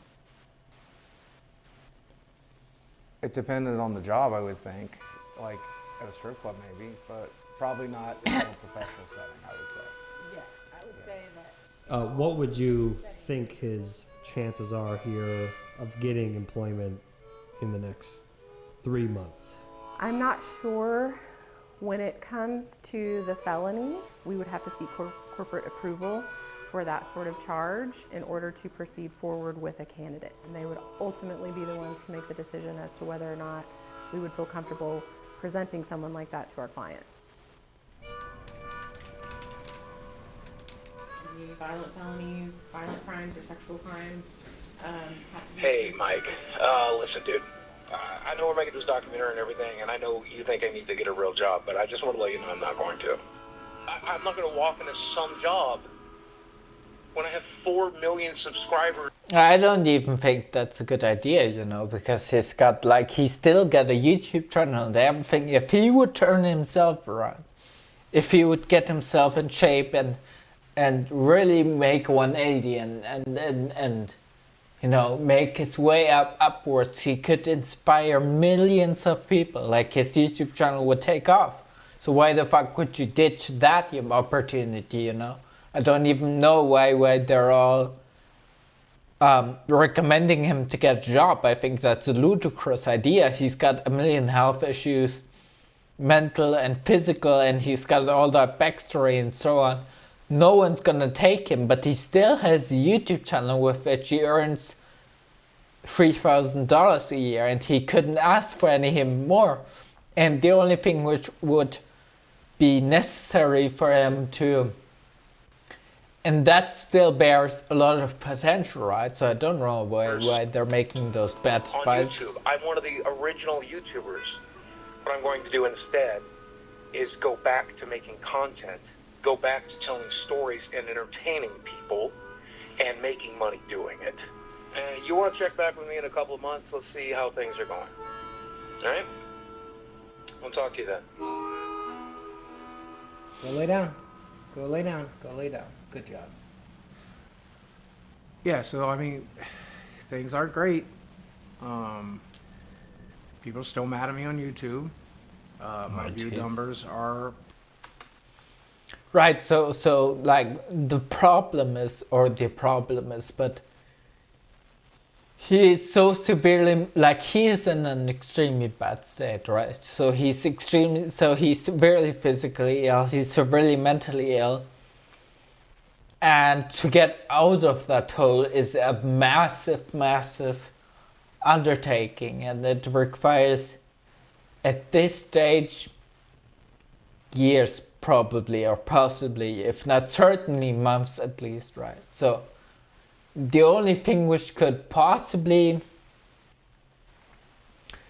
It depended on the job, I would think. Like at a strip club maybe, but probably not in a professional setting, I would say. Yes, I would say that. What would you think his chances are here of getting employment in the next 3 months? I'm not sure. When it comes to the felony, we would have to seek corporate approval for that sort of charge in order to proceed forward with a candidate. And they would ultimately be the ones to make the decision as to whether or not we would feel comfortable presenting someone like that to our clients. Any violent felonies, violent crimes, or sexual crimes. Hey, Mike. Listen, dude. I know we're making this documentary and everything, and I know you think I need to get a real job, but I just want to let you know I'm not going to. I'm not going to walk into some job when I have 4 million subscribers. I don't even think that's a good idea, because he's still got a YouTube channel and everything. If he would turn himself around, if he would get himself in shape and really make 180 and make his way upwards, he could inspire millions of people. Like, his YouTube channel would take off. So why the fuck would you ditch that opportunity, I don't even know why they're all recommending him to get a job. I think that's a ludicrous idea. He's got a million health issues, mental and physical, and he's got all that backstory and so on. No one's gonna take him, but he still has a YouTube channel with which he earns $3,000 a year, and he couldn't ask for any more. And the only thing which would be necessary for him to, and that still bears a lot of potential, right? So I don't know why they're making those bad on advice. YouTube. I'm one of the original YouTubers. What I'm going to do instead is go back to making content, go back to telling stories and entertaining people and making money doing it. And you want to check back with me in a couple of months? Let's see how things are going. All right? I'll talk to you then. Go lay down. Go lay down. Go lay down. Good job. Yeah, so I mean, things aren't great. People are still mad at me on YouTube. My view numbers are Right, so like the problem is, but he is so severely, like he is in an extremely bad state, right? So he's severely physically ill, he's severely mentally ill. And to get out of that hole is a massive, massive undertaking, and it requires, at this stage, years probably, or possibly, if not certainly months at least, right? So the only thing which could possibly,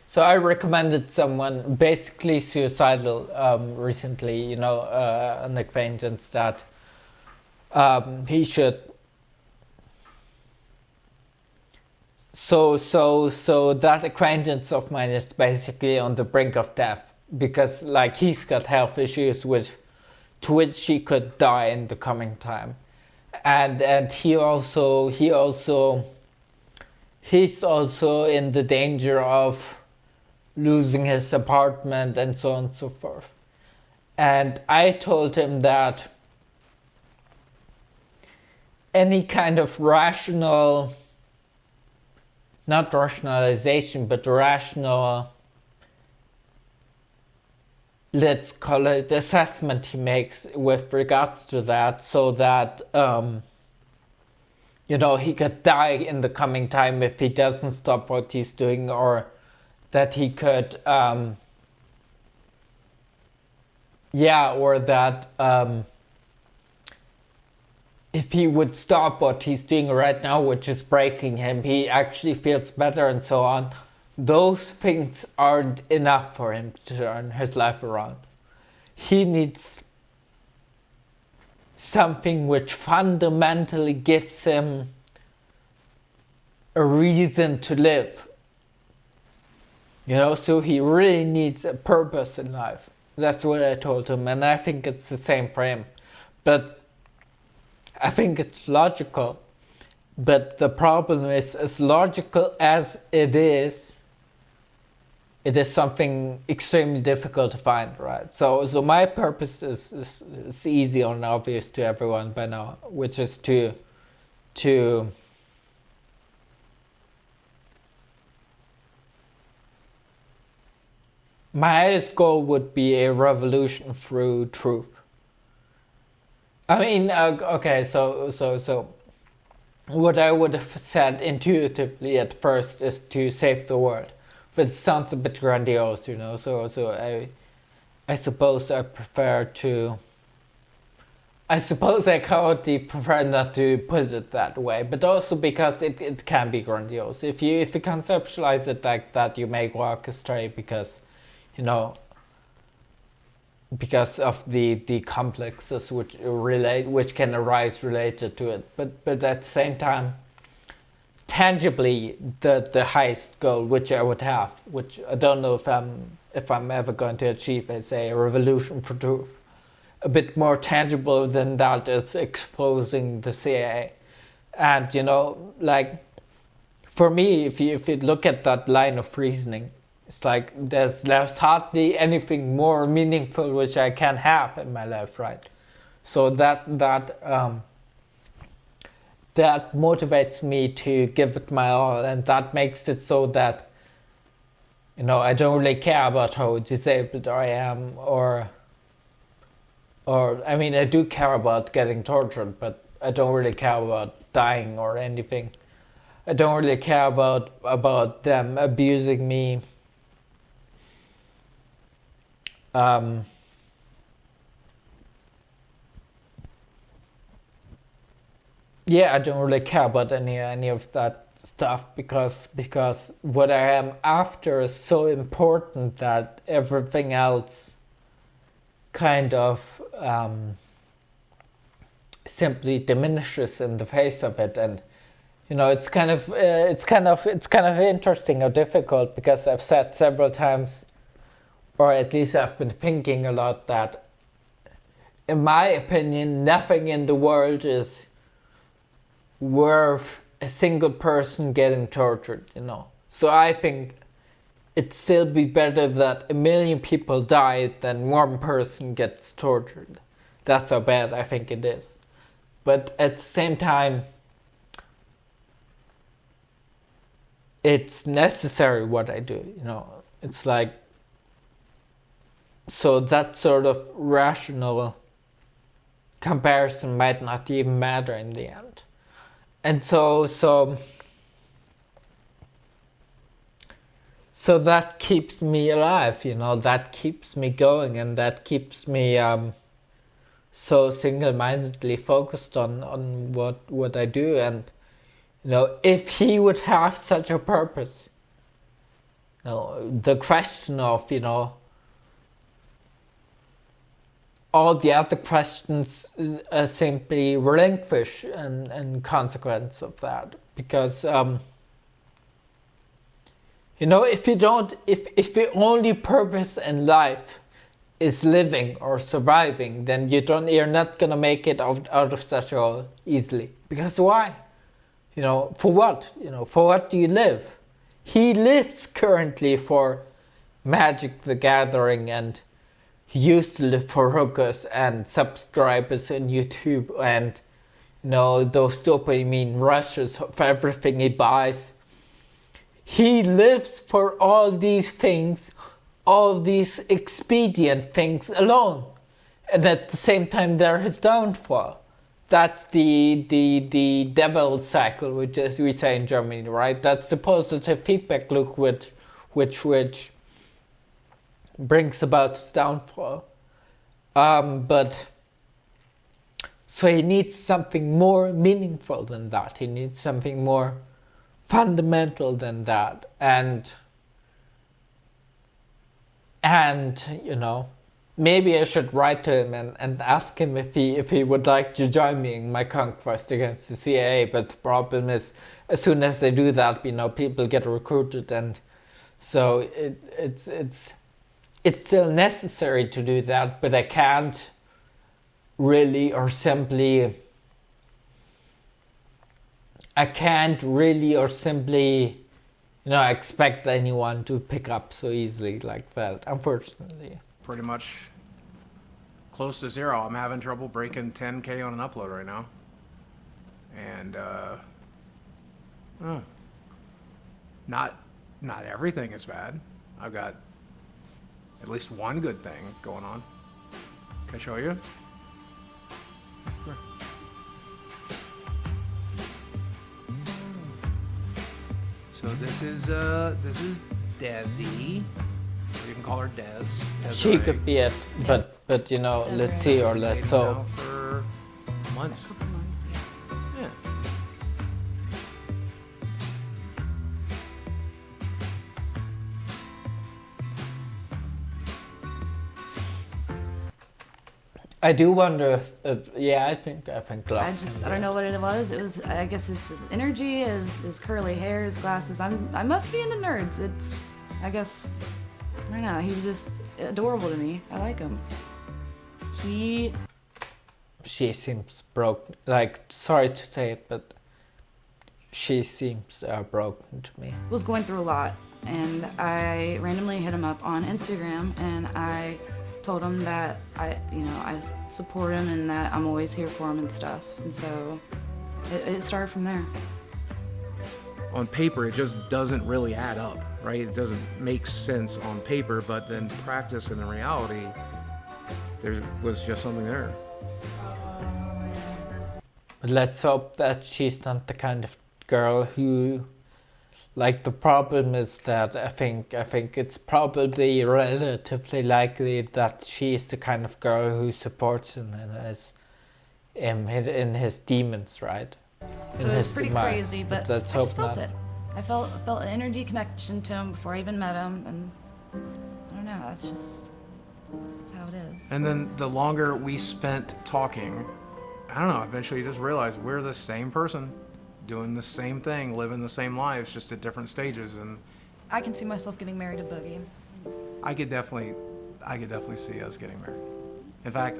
so I recommended someone basically suicidal recently, an acquaintance that he should, so that acquaintance of mine is basically on the brink of death, because like he's got health issues to which he could die in the coming time, and he's also in the danger of losing his apartment and so on and so forth. And I told him that any kind of rational, not rationalization, but rational, let's call it assessment he makes with regards to that, so that, he could die in the coming time if he doesn't stop what he's doing, or that he could, or that, if he would stop what he's doing right now, which is breaking him, he actually feels better and so on. Those things aren't enough for him to turn his life around. He needs something which fundamentally gives him a reason to live. So he really needs a purpose in life. That's what I told him, and I think it's the same for him. But I think it's logical. But the problem is, as logical as it is something extremely difficult to find, right? So my purpose is easy and obvious to everyone by now, which is to my highest goal would be a revolution through truth. I mean, okay, so what I would have said intuitively at first is to save the world. But it sounds a bit grandiose, so I suppose I cowardly prefer not to put it that way, but also because it can be grandiose. If you conceptualize it like that, you may go astray because of the complexes which can arise related to it. But at the same time, tangibly, the highest goal which I would have, which I don't know if I'm ever going to achieve, is a revolution for truth. A bit more tangible than that is exposing the CIA. And for me, if you look at that line of reasoning, it's like there's hardly anything more meaningful which I can have in my life, right? So that motivates me to give it my all, and that makes it so that I don't really care about how disabled I am, or I mean, I do care about getting tortured, but I don't really care about dying or anything. I don't really care about them abusing me. yeah, I don't really care about any of that stuff because what I am after is so important that everything else kind of simply diminishes in the face of it. And you know, it's kind of interesting or difficult, because I've said several times, or at least I've been thinking a lot, that in my opinion, nothing in the world is worth a single person getting tortured, you know. So I think it'd still be better that 1 million people die than one person gets tortured. That's how bad I think it is. But at the same time, it's necessary what I do, you know. It's like, so that sort of rational comparison might not even matter in the end. And so that keeps me alive, you know, that keeps me going, and that keeps me so single-mindedly focused on what I do. And you know, if he would have such a purpose, you know, the question of, you know, all the other questions simply relinquish in consequence of that. Because, you know, if the only purpose in life is living or surviving, then you're not gonna make it out of such a hole easily. Because why? You know, for what? You know, for what do you live? He lives currently for Magic the Gathering, and he used to live for hookers and subscribers on YouTube, and you know, those dopamine rushes for everything he buys. He lives for all these things, all these expedient things alone, and at the same time they're his downfall. That's the devil's cycle, which is, we say in Germany, right? That's the positive feedback loop which brings about his downfall. But so he needs something more meaningful than that. He needs something more fundamental than that. And you know, maybe I should write to him and ask him if he would like to join me in my conquest against the CIA. But the problem is, as soon as they do that, you know, people get recruited, and so it's still necessary to do that. But I can't really or simply you know, expect anyone to pick up so easily like that, unfortunately. Pretty much close to zero. I'm having trouble breaking 10K on an upload right now. And not everything is bad. I've got at least one good thing going on. Can I show you? Sure. So this is Desi. Or you can call her Des. She could be it, but you know, let's see, or let's hope. For months. Yeah. I do wonder if yeah, I think I don't know what it was. It was, I guess it's his energy, his curly hair, his glasses. I must be into nerds. It's, I guess, I don't know. He's just adorable to me. I like him. She seems broke. Like, sorry to say it, but she seems broken to me. Was going through a lot, and I randomly hit him up on Instagram, and I told him that I support him and that I'm always here for him and stuff. And so it started from there. On paper, it just doesn't really add up, right? It doesn't make sense on paper, but then practice and in reality, there was just something there. But let's hope that she's not the kind of girl who Like the problem is that I think it's probably relatively likely that she's the kind of girl who supports him in his demons, right? So it was pretty crazy, but I let's just hope felt not. it. I felt an energy connection to him before I even met him, and I don't know. That's just how it is. And then the longer we spent talking, I don't know, eventually you just realize we're the same person, doing the same thing, living the same lives, just at different stages. And I can see myself getting married to Boogie. I could definitely see us getting married. In fact,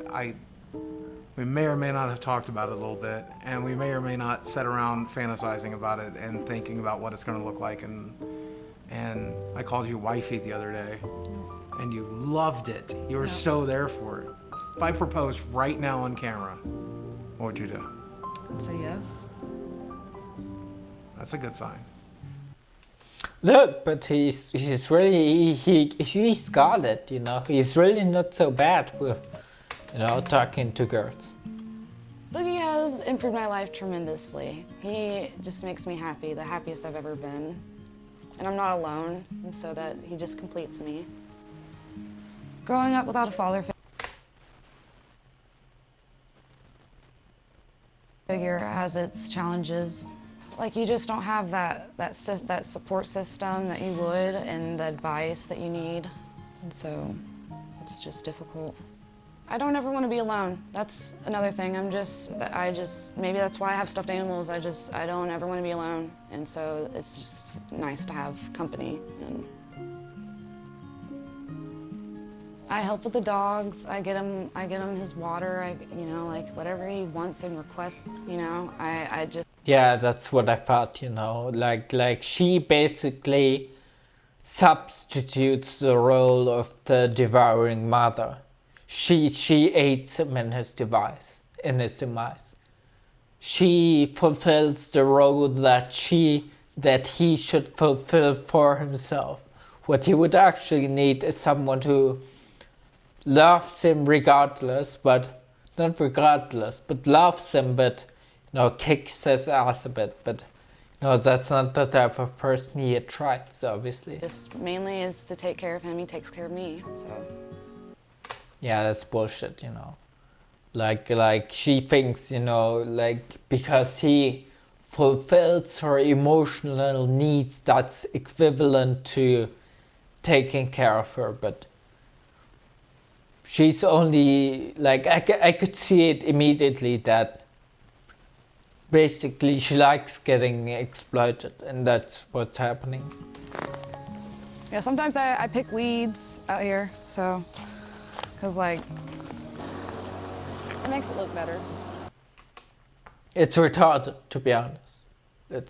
we may or may not have talked about it a little bit, and we may or may not sit around fantasizing about it and thinking about what it's going to look like. And I called you wifey the other day, and you loved it. You were so there for it. If I proposed right now on camera, what would you do? I'd say yes. That's a good sign. Look, but he's really he's got it, you know. He's really not so bad with, you know, talking to girls. Boogie has improved my life tremendously. He just makes me happy, the happiest I've ever been. And I'm not alone, and so that he just completes me. Growing up without a father figure has its challenges. Like, you just don't have that support system that you would, and the advice that you need, and so it's just difficult. I don't ever want to be alone. That's another thing. Maybe that's why I have stuffed animals. I don't ever want to be alone, and so it's just nice to have company. And I help with the dogs. I get him his water. You know, like whatever he wants and requests. You know, I just. Yeah, that's what I thought, you know, like she basically substitutes the role of the devouring mother. She aids him in his demise. She fulfills the role that he should fulfill for himself. What he would actually need is someone who loves him loves him, but kicks his ass a bit, but that's not the type of person he attracts, obviously. Just mainly is to take care of him. He takes care of me, so. Yeah, that's bullshit, you know. Like she thinks, you know, like because he fulfills her emotional needs, that's equivalent to taking care of her, but she's only, like, I could see it immediately that basically she likes getting exploited, and that's what's happening. Yeah, sometimes I pick weeds out here, so, because, like, it makes it look better. It's retarded, to be honest.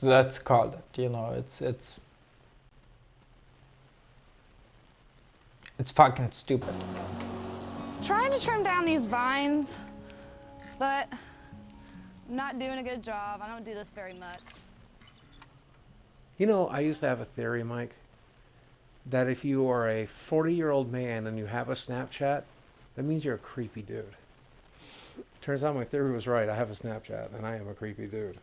Let's call it, you know, it's fucking stupid. Trying to trim down these vines, but I'm not doing a good job. I don't do this very much. You know, I used to have a theory, Mike, that if you are a 40-year-old man and you have a Snapchat, that means you're a creepy dude. Turns out my theory was right. I have a Snapchat, and I am a creepy dude.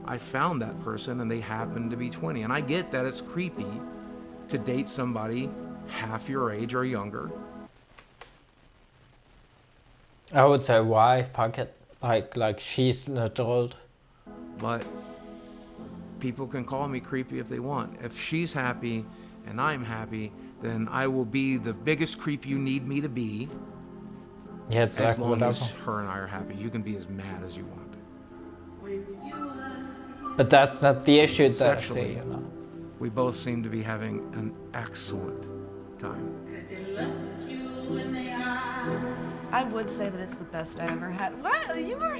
I found that person and they happened to be 20. And I get that it's creepy to date somebody half your age or younger. I would say, why? Fuck it. Like she's an adult. But people can call me creepy if they want. If she's happy and I'm happy, then I will be the biggest creep you need me to be. Yeah, it's as long whatever. as her and I are happy. You can be as mad as you want. But that's not the issue that Sexually, I see, you know. We both seem to be having an excellent time. I would say that it's the best I ever had. What? You were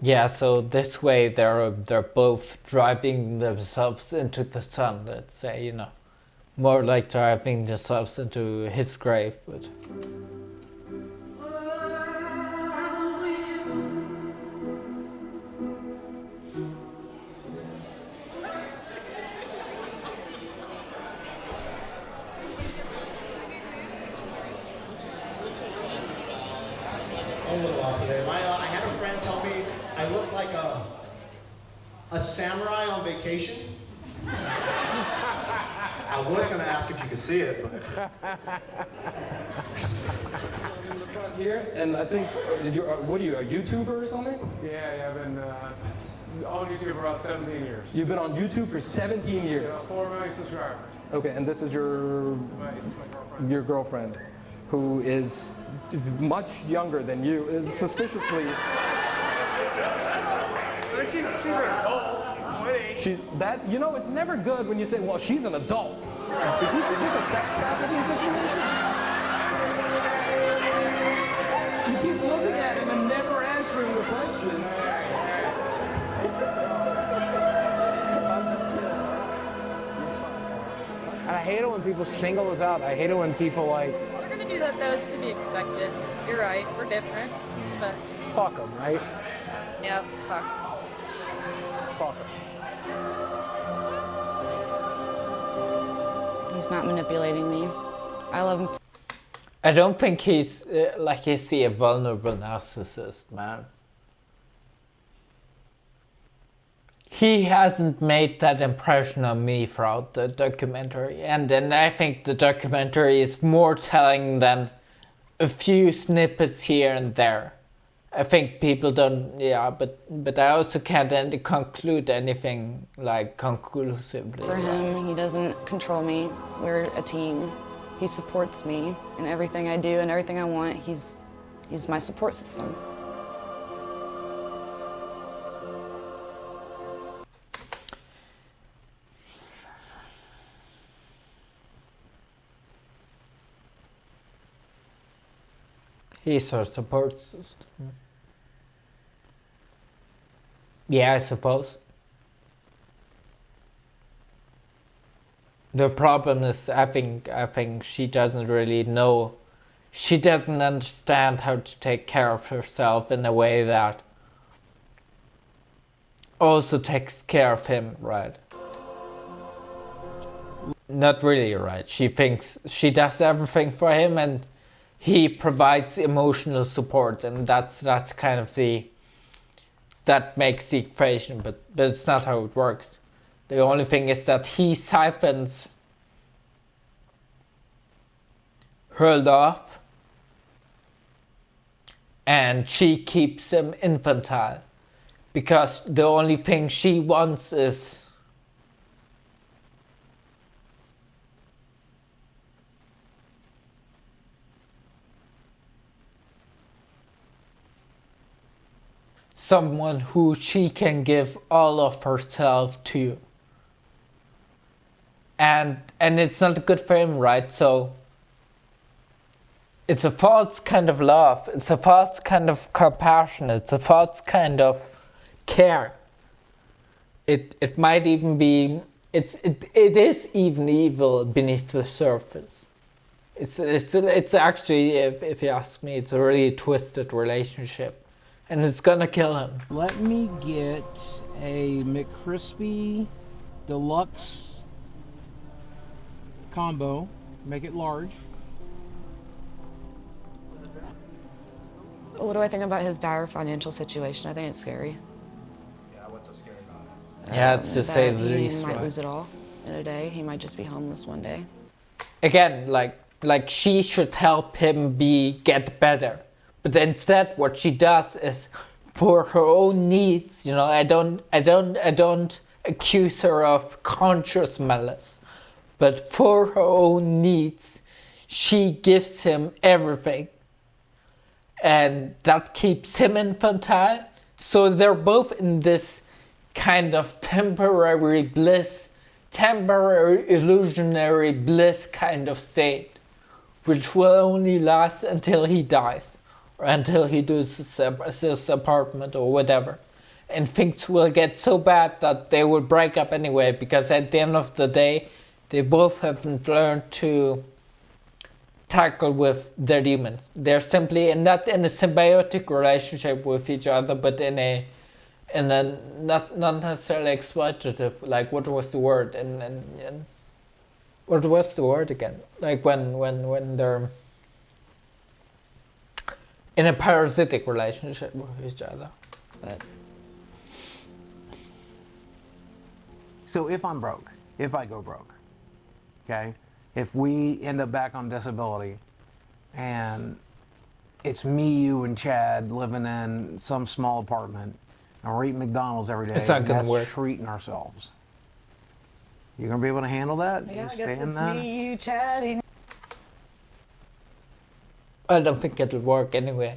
Yeah, so this way they're both driving themselves into the sun, let's say, you know. More like driving themselves into his grave, but A samurai on vacation? I was going to ask if you could see it, but... In the front here, and I think, what are you, a YouTuber or something? Yeah, I've been on YouTube for about 17 years. You've been on YouTube for 17 years? Yeah, 4 million subscribers. Okay, and this is your girlfriend, who is much younger than you, is suspiciously... She's an adult. You know, it's never good when you say, well, she's an adult. Is this a sex trafficking situation? You keep looking at him and never answering the question. I'm just kidding. I hate it when people single us out. I hate it when people like... We're gonna do that though, it's to be expected. You're right, we're different, but... Fuck them, right? Yeah, fuck. Fuck them. He's not manipulating me. I love him. I don't think he's like is he a vulnerable narcissist, man. He hasn't made that impression on me throughout the documentary, and then I think the documentary is more telling than a few snippets here and there. I think people don't, but I also can't conclude anything like conclusively. For him, he doesn't control me. We're a team. He supports me in everything I do and everything I want. He's my support system. He's our support system. Yeah, I suppose. The problem is, I think she doesn't really know. She doesn't understand how to take care of herself in a way that also takes care of him, right? Not really, right? She thinks she does everything for him and he provides emotional support, and that's kind of that makes the equation, but it's not how it works. The only thing is that he siphons her love and she keeps him infantile because the only thing she wants is someone who she can give all of herself to. And it's not good for him, right? So it's a false kind of love. It's a false kind of compassion. It's a false kind of care. It might even be it is even evil beneath the surface. It's actually, if you ask me, it's a really twisted relationship. And it's gonna kill him. Let me get a McCrispy Deluxe combo. Make it large. What do I think about his dire financial situation? I think it's scary. Yeah, what's so scary about it? Yeah, it's to say the least. He might right? lose it all in a day. He might just be homeless one day. Again, like she should help him get better. But instead, what she does is, for her own needs, you know, I don't accuse her of conscious malice, but for her own needs, she gives him everything, and that keeps him infantile. So they're both in this kind of temporary bliss, temporary illusionary bliss kind of state, which will only last until he dies. Or until he does his apartment or whatever. And things will get so bad that they will break up anyway, because at the end of the day, they both haven't learned to tackle with their demons. They're simply not in a symbiotic relationship with each other, but in a not necessarily exploitative, like what was the word? And what was the word again? Like when they're in a parasitic relationship with each other. But So if I'm broke, if I go broke, okay, if we end up back on disability and it's me, you, and Chad living in some small apartment and we're eating McDonald's every day, It's not and gonna that's work. treating ourselves. You gonna be able to handle that? Yeah, You I guess stand it's that? me, you, Chad. I don't think it'll work anyway.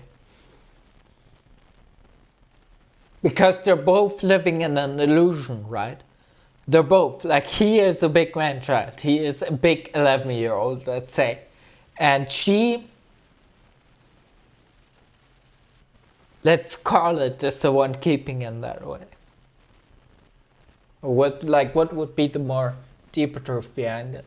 Because they're both living in an illusion, right? They're both, like, he is a big man-child. He is a big 11-year-old, let's say. And she, let's call it, is the one keeping in that way. What would be the more deeper truth behind it?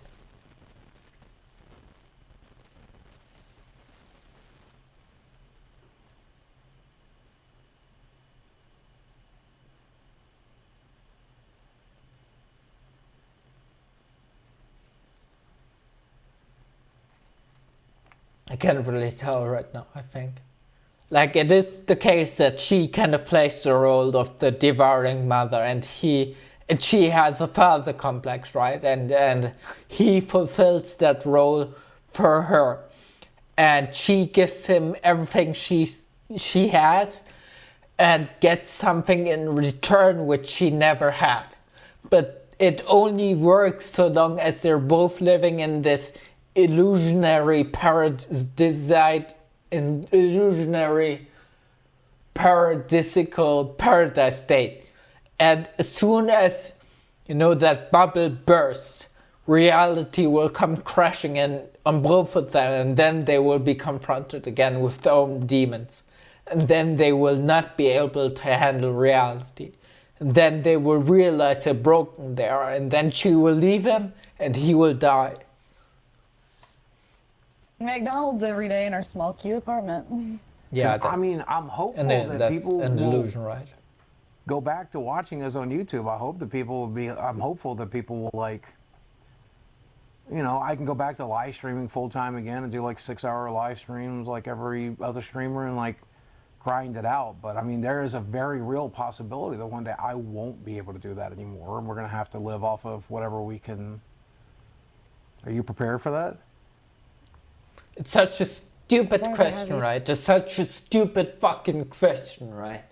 I can't really tell right now, I think. Like, it is the case that she kind of plays the role of the devouring mother, and she has a father complex, right? And he fulfills that role for her. And she gives him everything she has and gets something in return which she never had. But it only works so long as they're both living in this illusionary paradisical paradise state. And as soon as, that bubble bursts, reality will come crashing in on both of them, and then they will be confronted again with their own demons. And then they will not be able to handle reality. And then they will realize how broken they are, and then she will leave him and he will die. McDonald's every day in our small, cute apartment. Yeah, I mean, I'm hopeful that that's people an will illusion, right? go back to watching us on YouTube. I hope that people will be. I'm hopeful that people will like. I can go back to live streaming full time again and do like 6-hour live streams like every other streamer and like grind it out. But I mean, there is a very real possibility that one day I won't be able to do that anymore, and we're gonna have to live off of whatever we can. Are you prepared for that? It's such a stupid question, right? It's such a stupid fucking question, right?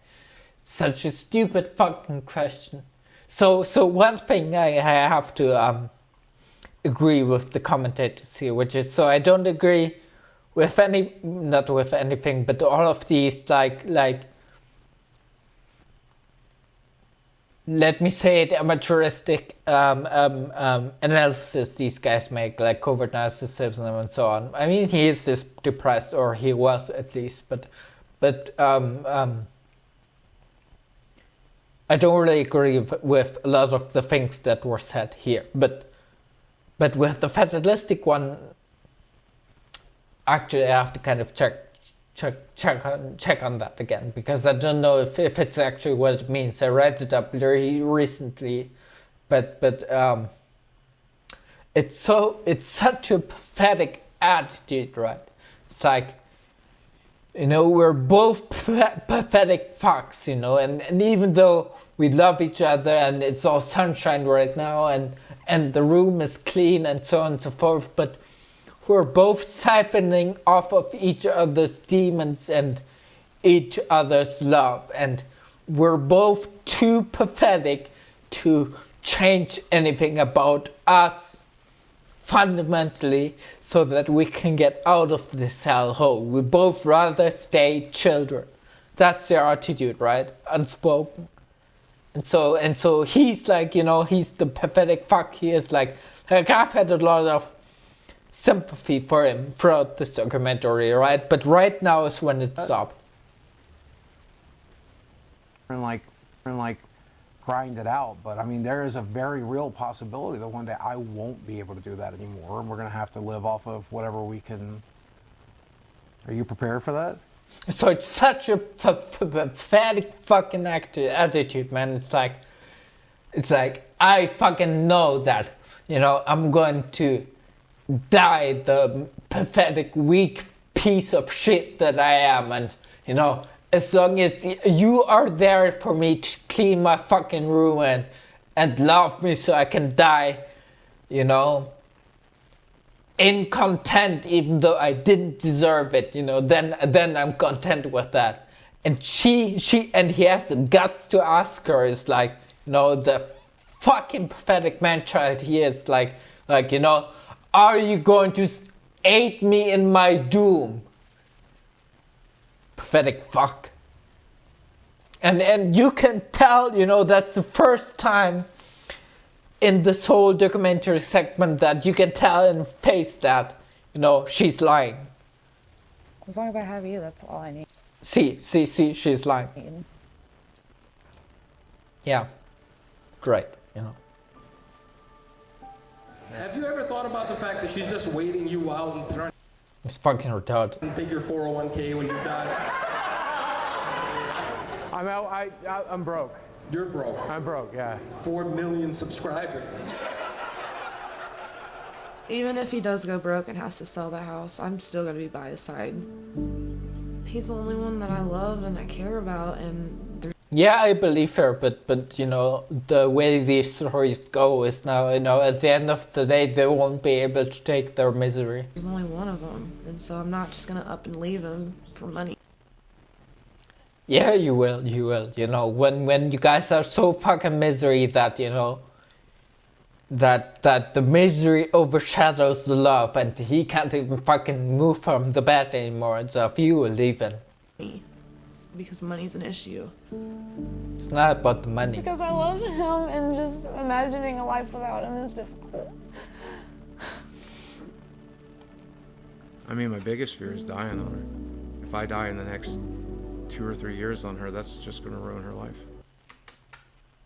Such a stupid fucking question. So one thing I have to agree with the commentators here, which is, so I don't agree with not with anything, but all of these like let me say it, amateuristic analysis these guys make, like covert narcissism and so on. I mean, he is this depressed, or he was at least, but I don't really agree with a lot of the things that were said here. But with the fatalistic one, actually I have to kind of check on that again, because I don't know if it's actually what it means. I read it up very recently, but it's such a pathetic attitude, right? It's like, we're both pathetic fucks, and even though we love each other and it's all sunshine right now and the room is clean and so on and so forth, but we're both siphoning off of each other's demons and each other's love, and we're both too pathetic to change anything about us fundamentally so that we can get out of this hellhole. We both rather stay children. That's their attitude, right? Unspoken. And so he's like, he's the pathetic fuck. He is like I've had a lot of sympathy for him throughout this documentary, right? But right now is when it stopped. And like grind it out. But I mean, there is a very real possibility that one day I won't be able to do that anymore, and we're gonna have to live off of whatever we can. Are you prepared for that? So it's such a pathetic fucking attitude, man. It's like I fucking know that, I'm going to die, the pathetic, weak piece of shit that I am, and as long as you are there for me to clean my fucking room and love me so I can die, you know, in content, even though I didn't deserve it, you know, then I'm content with that. And he has the guts to ask her, is like, you know, the fucking pathetic man-child he is, like, you know, are you going to aid me in my doom? Pathetic fuck. And you can tell, you know, that's the first time in this whole documentary segment that you can tell in face that, you know, she's lying. As long as I have you, that's all I need. See, she's lying. Yeah, great, you know. Have you ever thought about the fact that she's just waiting you out and trying It's fucking retarded. to take your 401k when you die? I'm out. I'm broke. You're broke. I'm broke. Yeah. 4 million subscribers. Even if he does go broke and has to sell the house, I'm still gonna be by his side. He's the only one that I love and I care about, and Yeah, I believe her, but you know, the way these stories go is now, you know, at the end of the day, they won't be able to take their misery. there's only one of them, and so I'm not just gonna up and leave him for money. Yeah, you will, you know, when you guys are so fucking misery that, you know, that the misery overshadows the love and he can't even fucking move from the bed anymore, and so you will leave him. Because money's an issue. It's not about the money. Because I love him and just imagining a life without him is difficult. I mean, my biggest fear is dying on her. If I die in the next 2 or 3 years on her, that's just gonna ruin her life.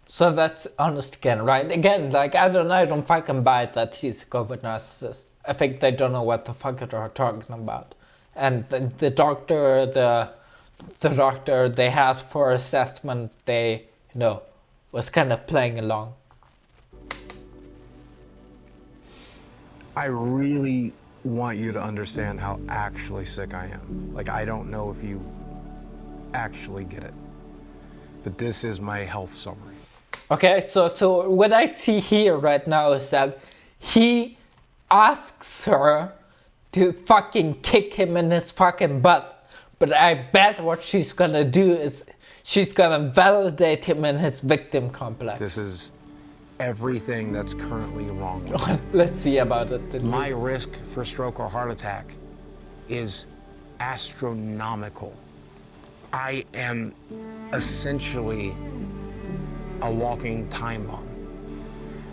So that's honest again, right? Again, like, I don't fucking buy that he's a COVID narcissist. I think they don't know what the fuck they're talking about. And the doctor they had for assessment, they, you know, was kind of playing along. I really want you to understand how actually sick I am. Like, I don't know if you actually get it, but this is my health summary. Okay, so what I see here right now is that he asks her to fucking kick him in his fucking butt. But I bet what she's gonna do is she's gonna validate him in his victim complex. This is everything that's currently wrong with me. Let's see about it. My risk for stroke or heart attack is astronomical. I am essentially a walking time bomb.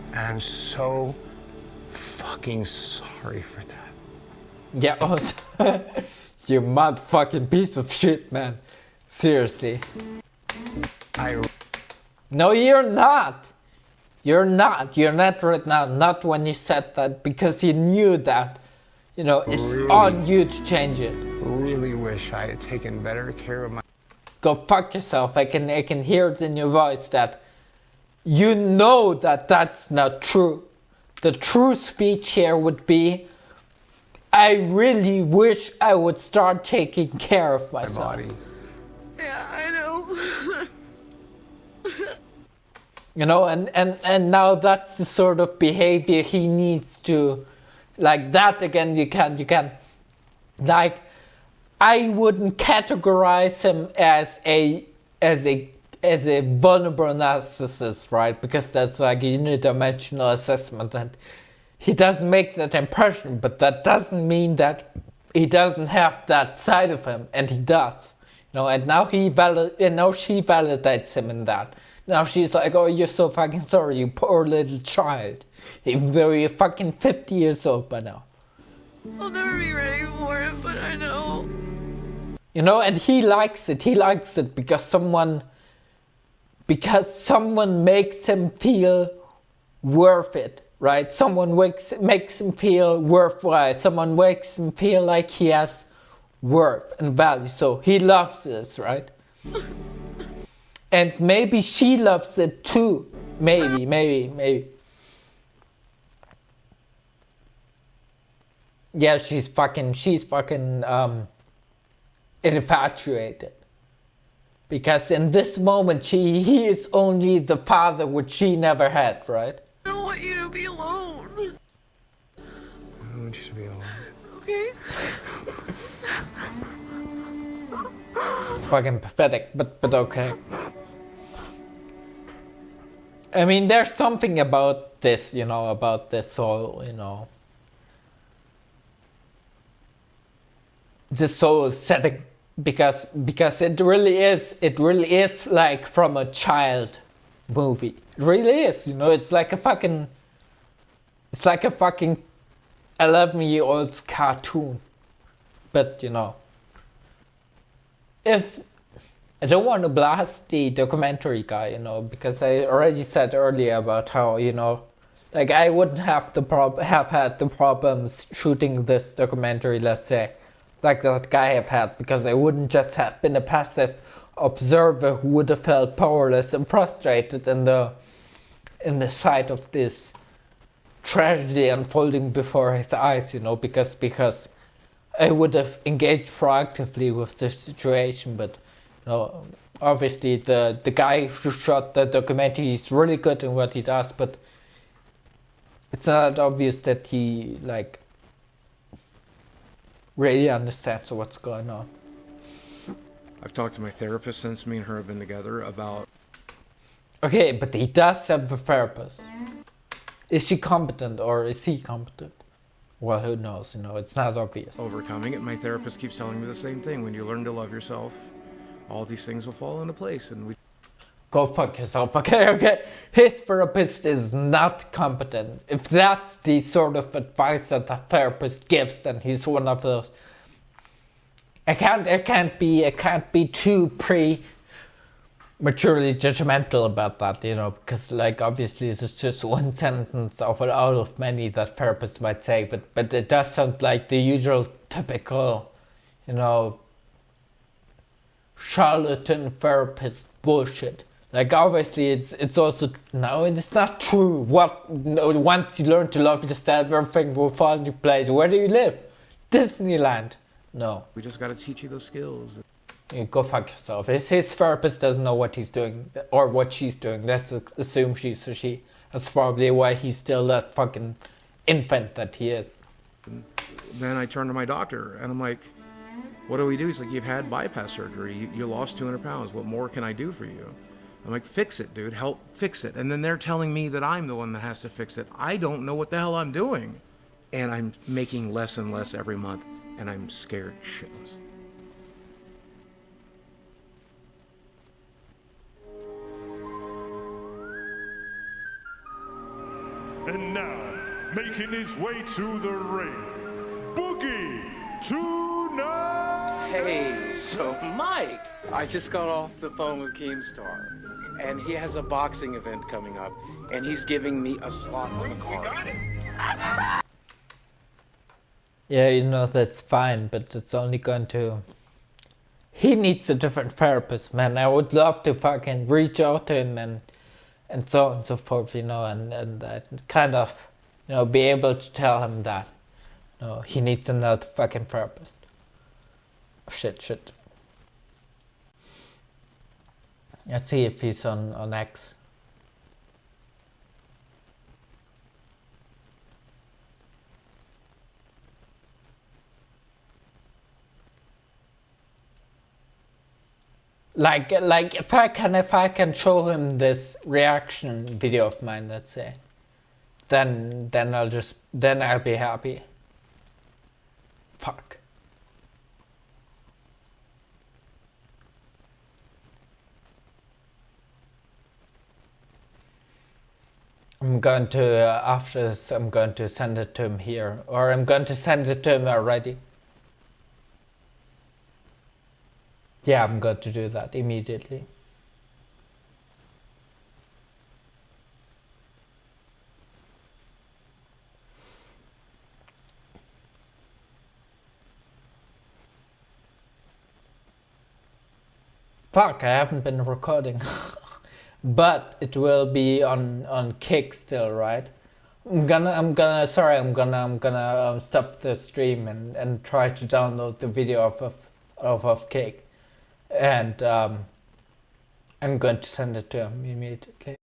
And I'm so fucking sorry for that. Yeah, you motherfucking piece of shit, man. Seriously. No, you're not. You're not right now. Not when you said that, because you knew that, you know, it's really on you to change it. Really wish I had taken better care of my... Go fuck yourself. I can hear it in your voice that you know that that's not true. The true speech here would be, I really wish I would start taking care of myself. My body. Yeah, I know. You know, and now that's the sort of behavior he needs to, like that again, you can, like, I wouldn't categorize him as a vulnerable narcissist, right? Because that's like a unidimensional assessment, and he doesn't make that impression, but that doesn't mean that he doesn't have that side of him, and he does. You know, and now she validates him in that. Now she's like, oh, you're so fucking sorry, you poor little child. Even though you're fucking 50 years old by now. I'll never be ready for it, but I know. You know, and he likes it. He likes it because someone makes him feel worth it, right? Someone makes him feel worthwhile. Someone makes him feel like he has worth and value. So he loves this, right? And maybe she loves it too. Maybe. Yeah, she's fucking infatuated. Because in this moment, he is only the father which she never had, right? I don't want you to be alone. I want you to be alone. Okay? It's fucking pathetic, but okay. I mean, there's something about this, you know, about this whole, you know, this whole setting, because it really is like from a child movie. It really is, you know. It's like a fucking 11-year-old's cartoon, but you know. If I don't want to blast the documentary guy, you know, because I already said earlier about how, you know, like I wouldn't have had the problems shooting this documentary, let's say, like that guy have had, because I wouldn't just have been a passive observer who would have felt powerless and frustrated in the sight of this tragedy unfolding before his eyes, you know, because I would have engaged proactively with the situation. But you know, obviously the guy who shot the documentary is really good in what he does, but it's not obvious that he like really understands what's going on. I've talked to my therapist since me and her have been together about... Okay, but he does have a therapist. Is she competent or is he competent? Well, who knows, you know, it's not obvious. Overcoming it. My therapist keeps telling me the same thing. When you learn to love yourself, all these things will fall into place. And we... Go fuck yourself, okay? His therapist is not competent. If that's the sort of advice that a therapist gives, then he's one of those. I can't be too prematurely judgmental about that, you know, because like obviously it's just one sentence out of many that therapists might say, but it does sound like the usual typical, you know, charlatan therapist bullshit. Like obviously it's also, no, it's not true. Once you learn to love yourself, everything will fall into place. Where do you live? Disneyland. No. We just gotta teach you those skills. You go fuck yourself. His therapist doesn't know what he's doing or what she's doing. Let's assume she's a she. That's probably why he's still that fucking infant that he is. Then I turn to my doctor and I'm like, what do we do? He's like, you've had bypass surgery. You lost 200 pounds. What more can I do for you? I'm like, fix it, dude. Help fix it. And then they're telling me that I'm the one that has to fix it. I don't know what the hell I'm doing. And I'm making less and less every month. And I'm scared shitless. And now, making his way to the ring, Boogie 29. Hey, so Mike, I just got off the phone with Keemstar, and he has a boxing event coming up, and he's giving me a slot on the card. We got it. Yeah, you know, that's fine, but it's only going to... He needs a different therapist, man. I would love to fucking reach out to him and so on and so forth, you know, and kind of, you know, be able to tell him that, you know, he needs another fucking therapist. Shit. Let's see if he's on X. Like if I can show him this reaction video of mine, let's say, then I'll be happy. Fuck. I'm going to after this I'm going to send it to him here, or I'm going to send it to him already. Yeah, I'm going to do that immediately. Fuck, I haven't been recording. But it will be on Kick still, right? I'm gonna stop the stream and try to download the video of Kick. And I'm going to send it to him immediately.